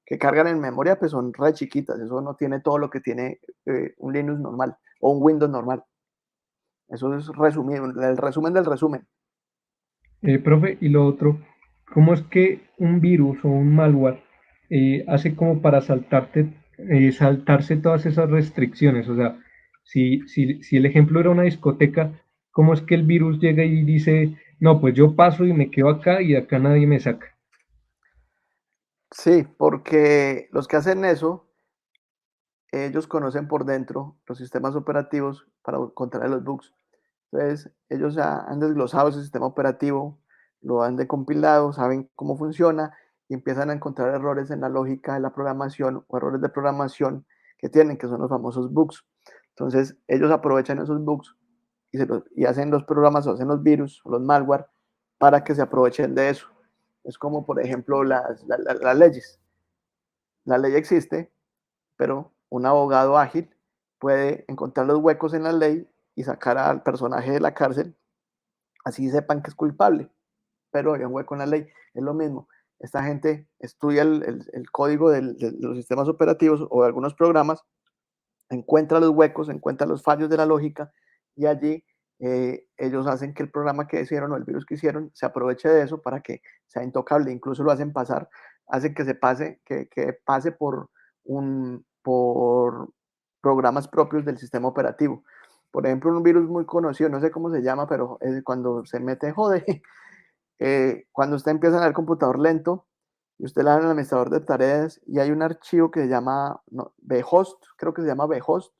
que cargan en memoria, pues son re chiquitas. Eso no tiene todo lo que tiene un Linux normal o un Windows normal. Eso es resumido, el resumen del resumen. Profe, y lo otro, ¿cómo es que un virus o un malware hace como para saltarse todas esas restricciones? O sea, si el ejemplo era una discoteca, ¿cómo es que el virus llega y dice, no, pues yo paso y me quedo acá y de acá nadie me saca? Sí, porque los que hacen eso ellos conocen por dentro los sistemas operativos para contraer los bugs. Entonces, ellos ya han desglosado ese sistema operativo, lo han decompilado, saben cómo funciona y empiezan a encontrar errores en la lógica de la programación o errores de programación que tienen, que son los famosos bugs. Entonces, ellos aprovechan esos bugs y hacen los programas o hacen los virus o los malware para que se aprovechen de eso. Es como, por ejemplo, las leyes. La ley existe, pero un abogado ágil puede encontrar los huecos en la ley y sacar al personaje de la cárcel, así sepan que es culpable, pero hay un hueco en la ley. Es lo mismo. Esta gente estudia el código de los sistemas operativos o de algunos programas, encuentra los huecos, encuentra los fallos de la lógica y allí ellos hacen que el programa que hicieron o el virus que hicieron se aproveche de eso para que sea intocable. Incluso lo hacen pasar, hacen que se pase, que pase por programas propios del sistema operativo. Por ejemplo, un virus muy conocido, no sé cómo se llama, pero cuando se mete, jode, cuando usted empieza a ver el computador lento y usted le da al administrador de tareas y hay un archivo que se llama no, bhost, creo que se llama bhost,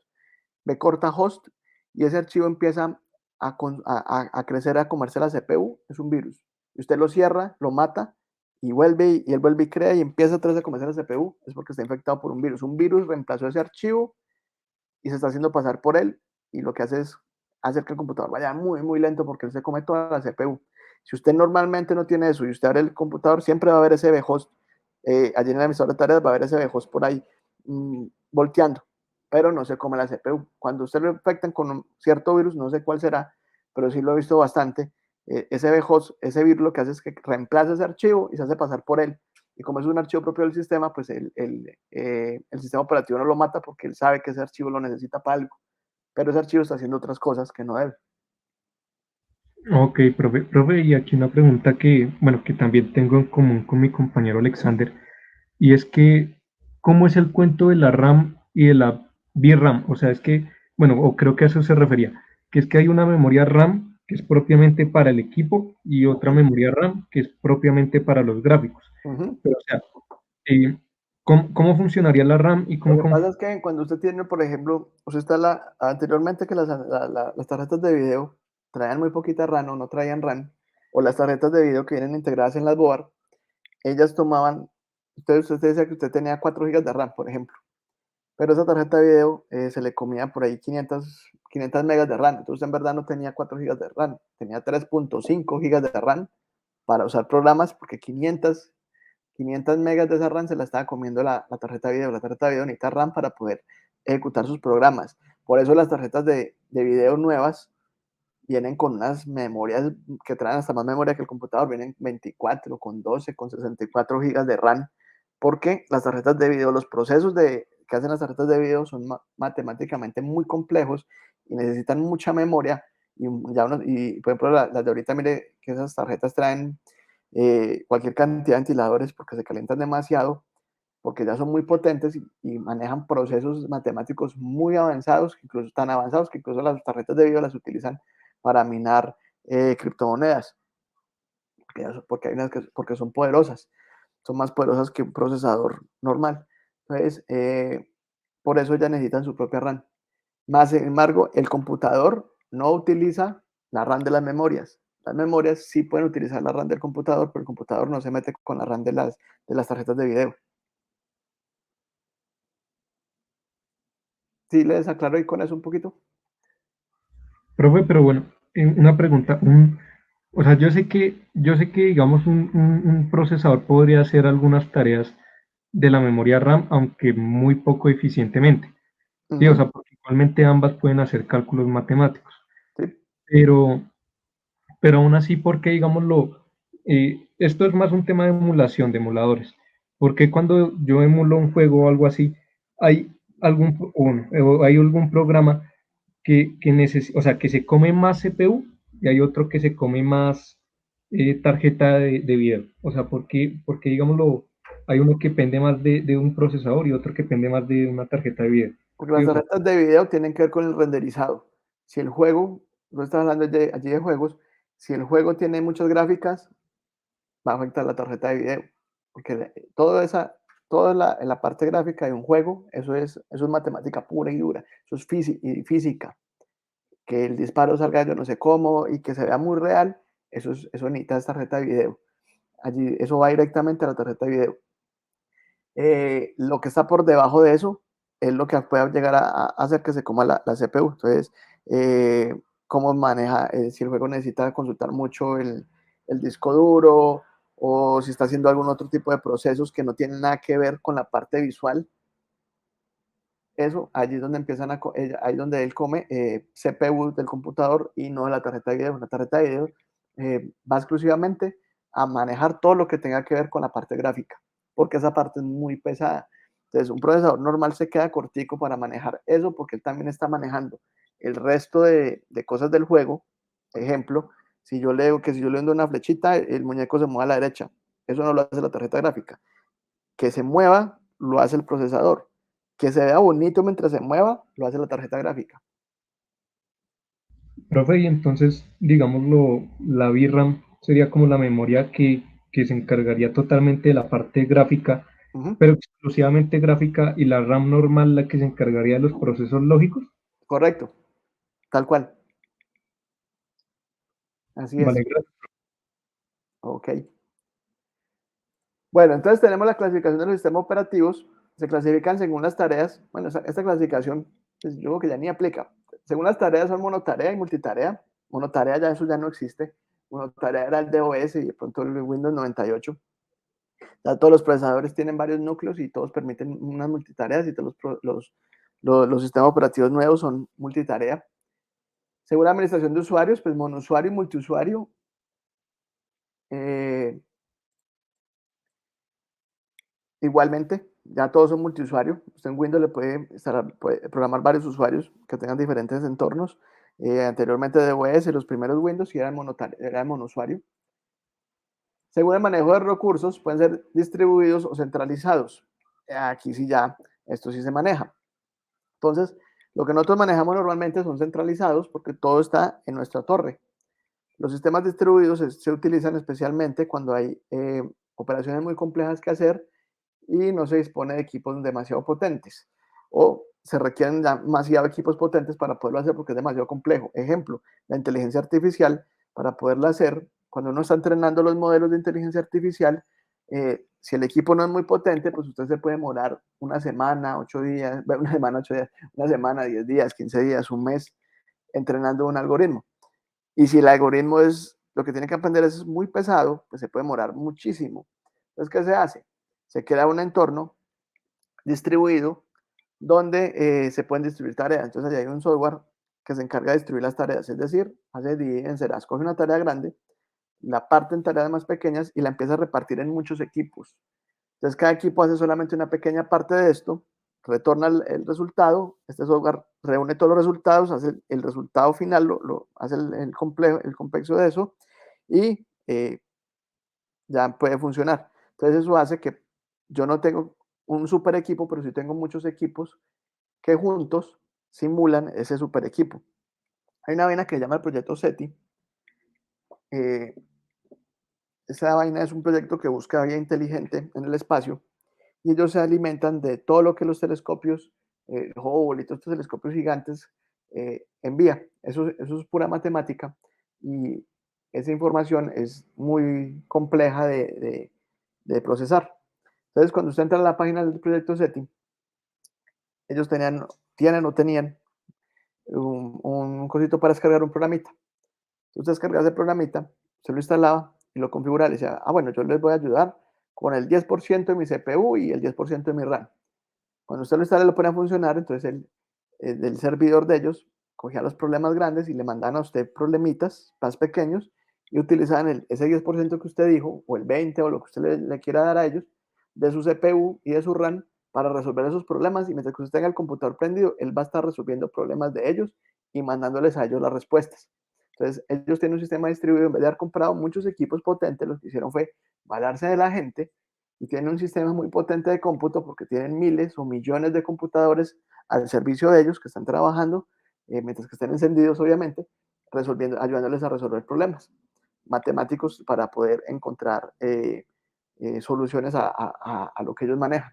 b corta host, y ese archivo empieza a crecer, a comerse la CPU, es un virus. Y usted lo cierra, lo mata y vuelve y él vuelve y crea y empieza otra vez a comerse la CPU, es porque está infectado por un virus. Un virus reemplazó ese archivo y se está haciendo pasar por él y lo que hace es hacer que el computador vaya muy, muy lento porque él se come toda la CPU. Si usted normalmente no tiene eso y usted abre el computador, siempre va a haber ese bhost, allí en el administrador de tareas va a haber ese bhost por ahí volteando, pero no se come la CPU. Cuando usted lo infectan con un cierto virus, no sé cuál será, pero sí lo he visto bastante, ese bhost, ese virus lo que hace es que reemplaza ese archivo y se hace pasar por él. Y como es un archivo propio del sistema, pues el sistema operativo no lo mata porque él sabe que ese archivo lo necesita para algo, pero ese archivo está haciendo otras cosas que no debe. Ok, profe, y aquí una pregunta que, bueno, que también tengo en común con mi compañero Alexander, y es que, ¿cómo es el cuento de la RAM y de la VRAM? O sea, es que, bueno, o creo que a eso se refería, que es que hay una memoria RAM que es propiamente para el equipo y otra memoria RAM que es propiamente para los gráficos. Pero, o sea, eh, ¿cómo funcionaría la RAM y Lo cómo, que pasa es que cuando usted tiene, por ejemplo, usted está anteriormente que las tarjetas de video traían muy poquita RAM o no traían RAM, o las tarjetas de video que vienen integradas en las board, ellas tomaban, usted decía que usted tenía 4 gigas de RAM, por ejemplo, pero esa tarjeta de video se le comía por ahí 500 megas de RAM, entonces en verdad no tenía 4 gigas de RAM, tenía 3.5 gigas de RAM para usar programas porque 500 megas de esa RAM se la estaba comiendo la tarjeta de video. La tarjeta de video necesita RAM para poder ejecutar sus programas. Por eso las tarjetas de video nuevas vienen con unas memorias que traen hasta más memoria que el computador. Vienen 24, con 12, con 64 gigas de RAM. Porque las tarjetas de video, los procesos que hacen las tarjetas de video son matemáticamente muy complejos y necesitan mucha memoria. Y por ejemplo, las de ahorita, mire que esas tarjetas traen cualquier cantidad de ventiladores porque se calientan demasiado, porque ya son muy potentes y manejan procesos matemáticos muy avanzados, incluso tan avanzados que incluso las tarjetas de video las utilizan para minar criptomonedas, porque hay unas porque son poderosas, son más poderosas que un procesador normal. Entonces, por eso ya necesitan su propia RAM. Más sin embargo, el computador no utiliza la RAM de las memorias. Las memorias sí pueden utilizar la RAM del computador, pero el computador no se mete con la RAM de las tarjetas de video. ¿Sí les aclaro ahí con eso un poquito? profe, pero bueno, una pregunta, o sea, yo sé que digamos un procesador podría hacer algunas tareas de la memoria RAM, aunque muy poco eficientemente. Sí, o Ujú, sea, porque igualmente ambas pueden hacer cálculos matemáticos, sí. pero, pero aún así, ¿por qué, digámoslo, esto es más un tema de emulación, de emuladores? Porque cuando yo emulo un juego o algo así, hay hay algún programa o sea, que se come más CPU y hay otro que se come más tarjeta de video? O sea, porque digámoslo, hay uno que depende más de un procesador y otro que depende más de una tarjeta de video. Porque Sí, las o sea, tarjetas de video tienen que ver con el renderizado. Si el juego, no estás hablando allí de juegos, si el juego tiene muchas gráficas, va a afectar la tarjeta de video. Porque toda esa toda en la parte gráfica de un juego, eso es matemática pura y dura, eso es física. Que el disparo salga yo no sé cómo y que se vea muy real, eso necesita esta tarjeta de video. Allí, eso va directamente a la tarjeta de video. Lo que está por debajo de eso es lo que puede llegar a hacer que se coma la CPU. Entonces, cómo maneja, si el juego necesita consultar mucho el disco duro o si está haciendo algún otro tipo de procesos que no tienen nada que ver con la parte visual. Eso, allí es donde empiezan ahí es donde él come CPU del computador y no de la tarjeta de video. La tarjeta de video va exclusivamente a manejar todo lo que tenga que ver con la parte gráfica, porque esa parte es muy pesada. Entonces, un procesador normal se queda cortico para manejar eso, porque él también está manejando el resto de cosas del juego. Ejemplo, si yo le doy una flechita, el muñeco se mueve a la derecha. Eso no lo hace la tarjeta gráfica. Que se mueva, lo hace el procesador. Que se vea bonito mientras se mueva, lo hace la tarjeta gráfica. Profe, y entonces, digámoslo, la VRAM sería como la memoria que se encargaría totalmente de la parte gráfica, pero exclusivamente gráfica, y la RAM normal la que se encargaría de los procesos lógicos. Correcto, tal cual. Así Vale, es. gracias. Ok. Bueno, entonces tenemos la clasificación de los sistemas operativos. Se clasifican según las tareas. Bueno, esta clasificación, pues, yo creo que ya ni aplica. Según las tareas son monotarea y multitarea. Monotarea ya eso ya no existe. Monotarea era el DOS y de pronto el Windows 98. Ya todos los procesadores tienen varios núcleos y todos permiten unas multitareas y todos los sistemas operativos nuevos son multitarea. Según la administración de usuarios, pues monousuario y multiusuario. Igualmente, ya todos son multiusuario. Usted en Windows le puede programar varios usuarios que tengan diferentes entornos. Anteriormente de OS, los primeros Windows eran monousuario. Según el manejo de recursos, pueden ser distribuidos o centralizados. Aquí sí ya, esto sí se maneja. Entonces, lo que nosotros manejamos normalmente son centralizados porque todo está en nuestra torre. Los sistemas distribuidos se utilizan especialmente cuando hay operaciones muy complejas que hacer y no se dispone de equipos demasiado potentes o se requieren demasiado equipos potentes para poderlo hacer porque es demasiado complejo. Ejemplo, la inteligencia artificial, para poderla hacer, cuando uno está entrenando los modelos de inteligencia artificial, si el equipo no es muy potente, pues usted se puede demorar una semana, 8 días, una semana, 8 días, una semana, 10 días, 15 días, un mes, entrenando un algoritmo. Y si el algoritmo es, lo que tiene que aprender es muy pesado, pues se puede demorar muchísimo. Entonces, ¿qué se hace? Se crea un entorno distribuido donde se pueden distribuir tareas. Entonces, allá hay un software que se encarga de distribuir las tareas, es decir, hace dividir en ceras, coge una tarea grande, la parte en tareas más pequeñas y la empieza a repartir en muchos equipos. Entonces, cada equipo hace solamente una pequeña parte de esto, retorna el resultado, este software reúne todos los resultados, hace el resultado final, hace el complejo de eso y ya puede funcionar. Entonces, eso hace que yo no tengo un super equipo, pero sí tengo muchos equipos que juntos simulan ese super equipo. Hay una vaina que se llama el proyecto SETI. Esa vaina es un proyecto que busca vida inteligente en el espacio y ellos se alimentan de todo lo que los telescopios, Hubble y todos estos telescopios gigantes envía. Eso es pura matemática y esa información es muy compleja de procesar. Entonces, cuando usted entra a la página del proyecto SETI, ellos tienen o tenían un cosito para descargar un programita. Usted descargaba ese programita, se lo instalaba y lo configuraba. Le decía, bueno, yo les voy a ayudar con el 10% de mi CPU y el 10% de mi RAM. Cuando usted lo instala y lo pone a funcionar, entonces el servidor de ellos cogía los problemas grandes y le mandaban a usted problemitas más pequeños y utilizaban ese 10% que usted dijo, o el 20% o lo que usted le quiera dar a ellos, de su CPU y de su RAM para resolver esos problemas. Y mientras que usted tenga el computador prendido, él va a estar resolviendo problemas de ellos y mandándoles a ellos las respuestas. Entonces, ellos tienen un sistema distribuido. En vez de haber comprado muchos equipos potentes, lo que hicieron fue valerse de la gente y tienen un sistema muy potente de cómputo porque tienen miles o millones de computadores al servicio de ellos que están trabajando, mientras que estén encendidos, obviamente, ayudándoles a resolver problemas matemáticos para poder encontrar soluciones a lo que ellos manejan.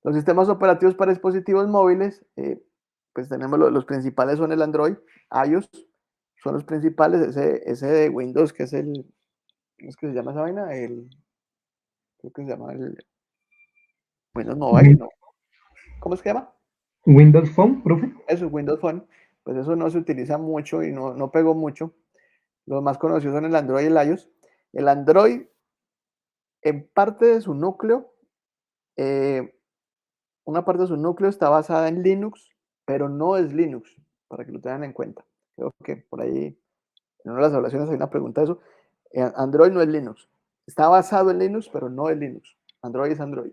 Los sistemas operativos para dispositivos móviles, pues tenemos los principales son el Android, iOS, son los principales, ese de Windows, que es el, ¿cómo es que se llama esa vaina? Creo que se llama el Windows Mobile, ¿no? ¿Cómo es que se llama? Windows Phone, profe. Eso es Windows Phone, pues eso no se utiliza mucho y no pegó mucho. Los más conocidos son el Android y el iOS. El Android, en parte de su núcleo, una parte de su núcleo está basada en Linux, pero no es Linux, para que lo tengan en cuenta. Creo que por ahí en una de las evaluaciones hay una pregunta de eso. Android no es Linux. Está basado en Linux, pero no es Linux. Android es Android.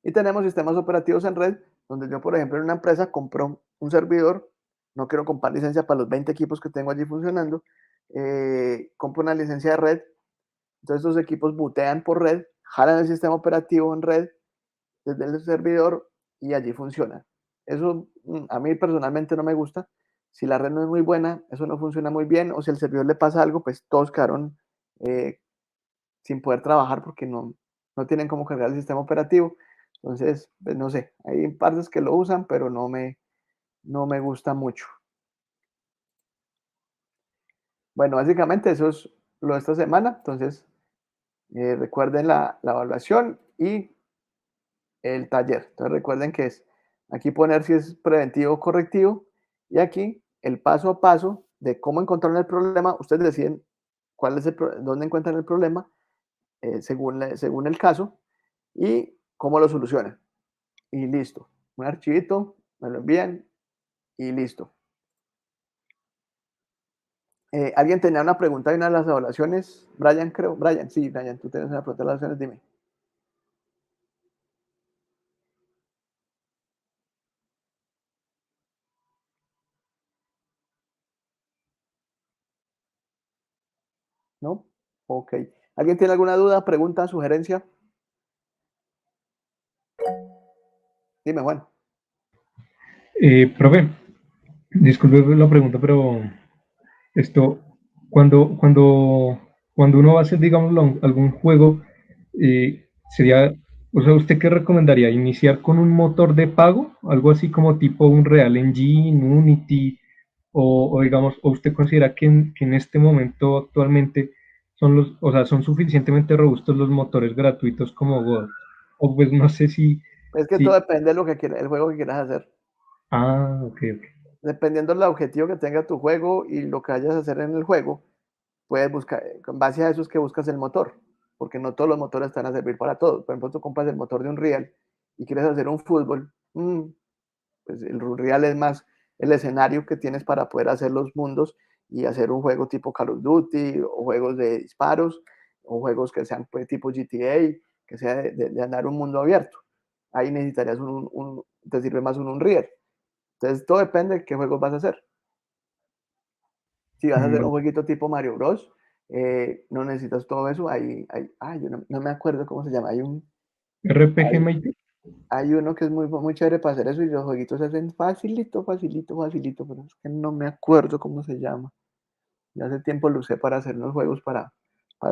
Y tenemos sistemas operativos en red, donde yo, por ejemplo, en una empresa compro un servidor, no quiero comprar licencia para los 20 equipos que tengo allí funcionando, compro una licencia de red, entonces esos equipos bootean por red, jalan el sistema operativo en red desde el servidor y allí funciona. Eso a mí personalmente no me gusta. Si la red no es muy buena, eso no funciona muy bien, o si al servidor le pasa algo, pues todos quedaron sin poder trabajar porque no tienen cómo cargar el sistema operativo. Entonces, pues no sé, hay partes que lo usan, pero no me gusta mucho. Bueno, básicamente eso es lo de esta semana. Entonces, recuerden la evaluación y el taller. Entonces, recuerden que es aquí poner si es preventivo o correctivo y aquí el paso a paso de cómo encontrar el problema. Ustedes deciden dónde encuentran el problema según el caso y cómo lo solucionan. Y listo. Un archivito, me lo envían y listo. ¿Alguien tenía una pregunta de una de las evaluaciones? Brian, creo. Brian, sí, Brian, tú tienes una pregunta de las evaluaciones, dime. ¿No? Ok. ¿Alguien tiene alguna duda, pregunta, sugerencia? Dime, Juan. Profe, disculpe la pregunta, pero esto, cuando uno va a hacer, digamos, algún juego, sería, o sea, ¿usted qué recomendaría? ¿Iniciar con un motor de pago? Algo así como tipo Unreal Engine, Unity, o digamos, o usted considera que en este momento actualmente o sea, son suficientemente robustos los motores gratuitos como God? O pues no sé Es que todo depende de lo que el juego que quieras hacer. ok. Dependiendo del objetivo que tenga tu juego y lo que vayas a hacer en el juego, puedes buscar, con base a eso es que buscas el motor, porque no todos los motores están a servir para todo. Por ejemplo, tú compras el motor de Unreal y quieres hacer un fútbol, pues el Unreal es más el escenario que tienes para poder hacer los mundos y hacer un juego tipo Call of Duty o juegos de disparos o juegos que sean pues, tipo GTA, que sea de andar un mundo abierto. Ahí necesitarías te sirve más un Unreal. Entonces todo depende de qué juegos vas a hacer. Si vas a hacer un jueguito tipo Mario Bros, no necesitas todo eso. Yo no me acuerdo cómo se llama. RPG Maker. Hay uno que es muy chévere para hacer eso y los jueguitos se hacen facilito, pero es que no me acuerdo cómo se llama. Ya hace tiempo lo usé para hacer unos juegos para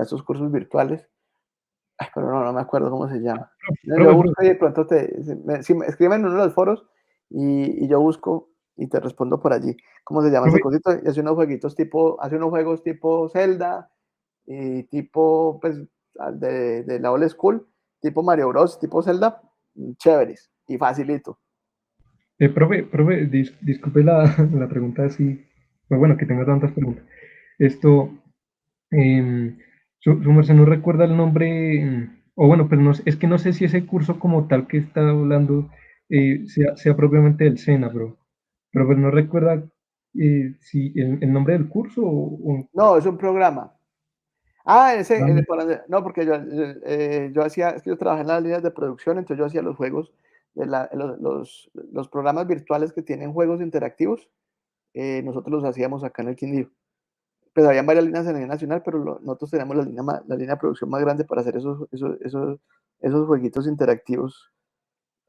estos cursos virtuales. Pero no me acuerdo cómo se llama. Yo busco y de pronto escriben en uno de los foros y yo busco y te respondo por allí. ¿Cómo se llama ese cosito? Y hace unos juegos tipo Zelda y tipo, pues, de la old school, tipo Mario Bros, tipo Zelda, chéveres y facilito. Profe, disculpe la pregunta así, pues bueno, que tenga tantas preguntas. Esto, su merced no recuerda el nombre, o bueno, pero no, es que no sé si ese curso como tal que está hablando sea propiamente del SENA, pero pues no recuerda si el nombre del curso No, es un programa. No, porque yo hacía, es que yo trabajé en las líneas de producción, entonces yo hacía los juegos, los programas virtuales que tienen juegos interactivos, nosotros los hacíamos acá en el Quindío. Pues habían varias líneas a nivel nacional, pero nosotros teníamos la línea de producción más grande para hacer esos jueguitos interactivos,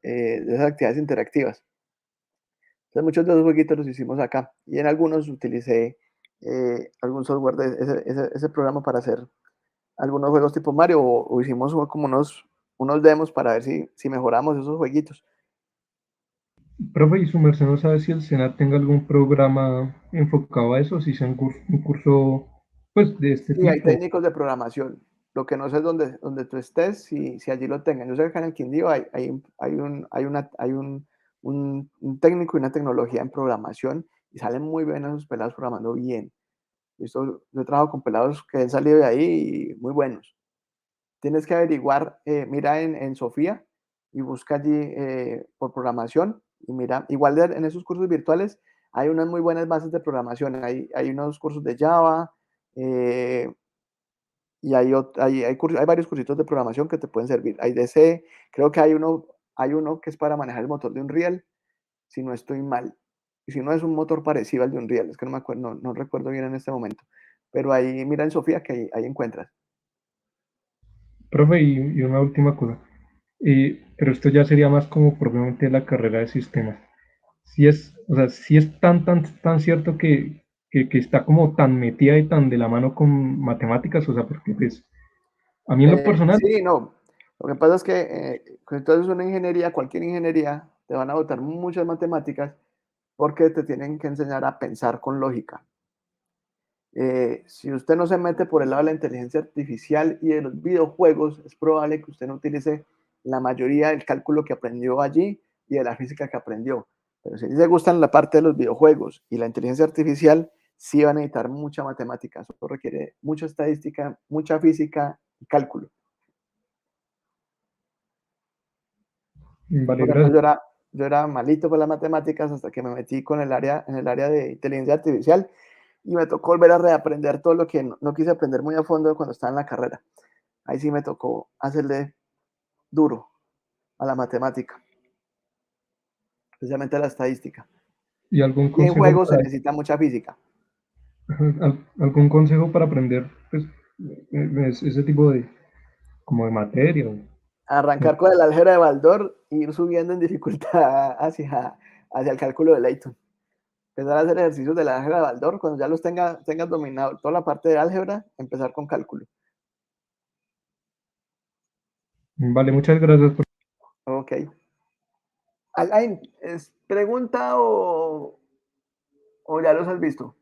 de esas actividades interactivas. Entonces muchos de esos jueguitos los hicimos acá y en algunos utilicé algún software de ese programa para hacer algunos juegos tipo Mario o hicimos como unos demos para ver si mejoramos esos jueguitos. Profe, ¿y su merced no sabe si el SENA tenga algún programa enfocado a eso, si sea un curso pues, de este Sí, hay tipo? técnicos de programación. Lo que no sé es dónde tú estés, si allí lo tengan. Yo sé que acá en el Quindío hay un técnico y una tecnología en programación y salen muy bien esos pelados programando bien. Yo he trabajado con pelados que han salido de ahí y muy buenos. Tienes que averiguar, mira en Sofía y busca allí por programación y mira, igual en esos cursos virtuales hay unas muy buenas bases de programación. Hay unos cursos de Java, y hay varios cursitos de programación que te pueden servir. Hay de C, creo que hay uno que es para manejar el motor de Unreal, si no estoy mal. Y si no es un motor parecido al de Unreal, es que no me acuerdo, no recuerdo bien en este momento. Pero ahí mira en Sofía que ahí encuentras. Profe, y una última cosa. Pero esto ya sería más como propiamente la carrera de sistemas. Si es, o sea, si es tan cierto que está como tan metida y tan de la mano con matemáticas, o sea, porque pues, a mí en lo personal, Sí, no. Lo que pasa es que entonces una ingeniería, cualquier ingeniería, te van a botar muchas matemáticas porque te tienen que enseñar a pensar con lógica. Si usted no se mete por el lado de la inteligencia artificial y de los videojuegos, es probable que usted no utilice la mayoría del cálculo que aprendió allí y de la física que aprendió. Pero si le gustan la parte de los videojuegos y la inteligencia artificial, sí van a necesitar mucha matemática. Eso requiere mucha estadística, mucha física y cálculo. vale, Por ejemplo, gracias. yo era malito por las matemáticas hasta que me metí en el área de inteligencia artificial y me tocó volver a reaprender todo lo que no quise aprender muy a fondo cuando estaba en la carrera. Ahí sí me tocó hacerle duro a la matemática, especialmente a la estadística. ¿Y algún Y en consejo juegos se para, necesita mucha física. algún consejo para aprender pues, ese tipo de, como de materia? Arrancar con el álgebra de Baldor e ir subiendo en dificultad hacia el cálculo de Layton. Empezar a hacer ejercicios de la álgebra de Baldor, cuando ya los tengas dominado toda la parte de álgebra, empezar con cálculo. Vale, muchas gracias. Ok. Alain, ¿es pregunta o ya los has visto?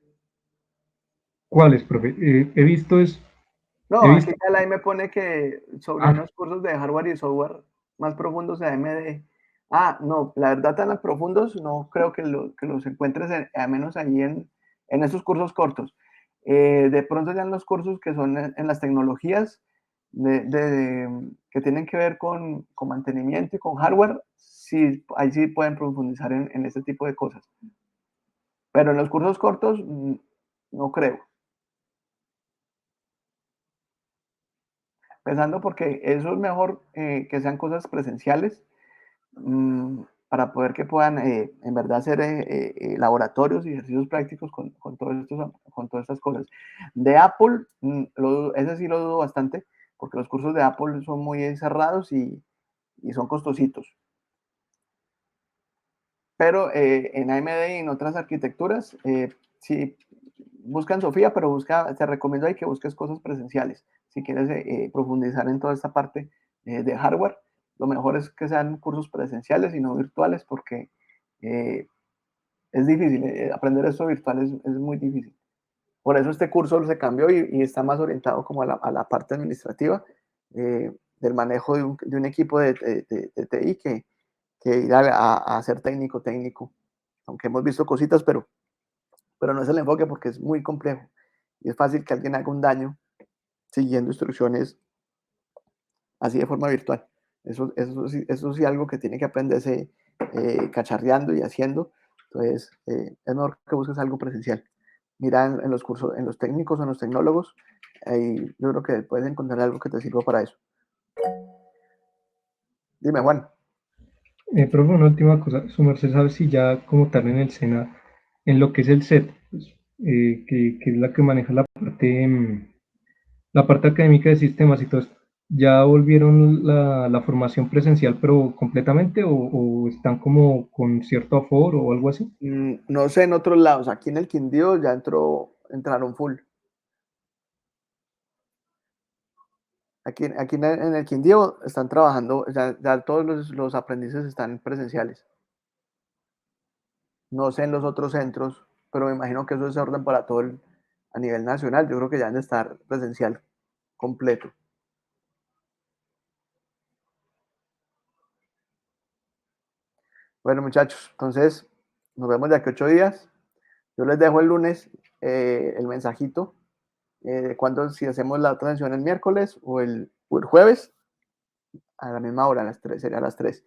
¿Cuáles, profe? He No, aquí visto, Alain me pone que sobre ah, unos cursos de hardware y software más profundos de AMD. Ah, no, la verdad tan profundos no creo que los encuentres, al menos ahí en esos cursos cortos. De pronto ya en los cursos que son en las tecnologías que tienen que ver con mantenimiento y con hardware, sí, ahí sí pueden profundizar en este tipo de cosas. Pero en los cursos cortos, no creo. Pensando porque eso es mejor que sean cosas presenciales para poder que puedan en verdad hacer laboratorios y ejercicios prácticos con todas estas cosas. De Apple, ese sí lo dudo bastante, porque los cursos de Apple son muy cerrados y son costositos. Pero en AMD y en otras arquitecturas, sí, busca en Sofía, pero te recomiendo ahí que busques cosas presenciales. Si quieres profundizar en toda esta parte de hardware, lo mejor es que sean cursos presenciales y no virtuales, porque eh, es difícil. Aprender esto virtual es muy difícil. Por eso este curso se cambió y está más orientado como a la parte administrativa del manejo de un equipo de TI que ir a ser técnico, aunque hemos visto cositas, pero no es el enfoque porque es muy complejo y es fácil que alguien haga un daño siguiendo instrucciones así de forma virtual. Eso sí algo que tiene que aprenderse cacharreando y haciendo. Entonces, es mejor que busques algo presencial. Mira en los cursos, en los técnicos o en los tecnólogos, ahí yo creo que puedes encontrar algo que te sirva para eso. Dime, Juan. profe, una última cosa. Su merced sabe si ya como tal en el SENA, en lo que es el SET, pues, que es la que maneja la parte académica de sistemas y todo esto, ¿ya volvieron la formación presencial pero completamente o están como con cierto aforo o algo así? No sé en otros lados, aquí en el Quindío ya entraron full. Aquí en el Quindío están trabajando, ya todos los aprendices están presenciales. No sé en los otros centros, pero me imagino que eso es orden para a nivel nacional. Yo creo que ya han de estar presencial completo. Bueno, muchachos, entonces nos vemos de aquí a 8 días. Yo les dejo el lunes el mensajito de cuándo, si hacemos la otra sesión el miércoles o el jueves a la misma hora, a las 3, sería a las 3.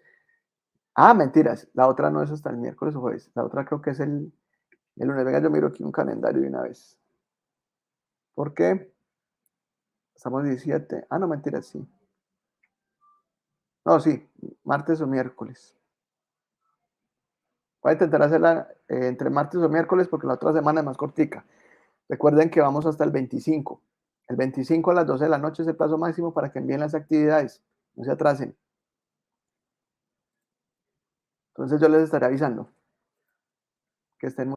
Ah, mentiras, la otra no es hasta el miércoles o jueves. La otra creo que es el lunes. Venga, yo miro aquí un calendario de una vez. ¿Por qué? Estamos 17. Ah, no, mentiras, sí. No, sí, martes o miércoles. Voy a intentar hacerla entre martes o miércoles porque la otra semana es más cortica. Recuerden que vamos hasta el 25. El 25 a las 12 de la noche es el plazo máximo para que envíen las actividades. No se atrasen. Entonces yo les estaré avisando. Que estén muy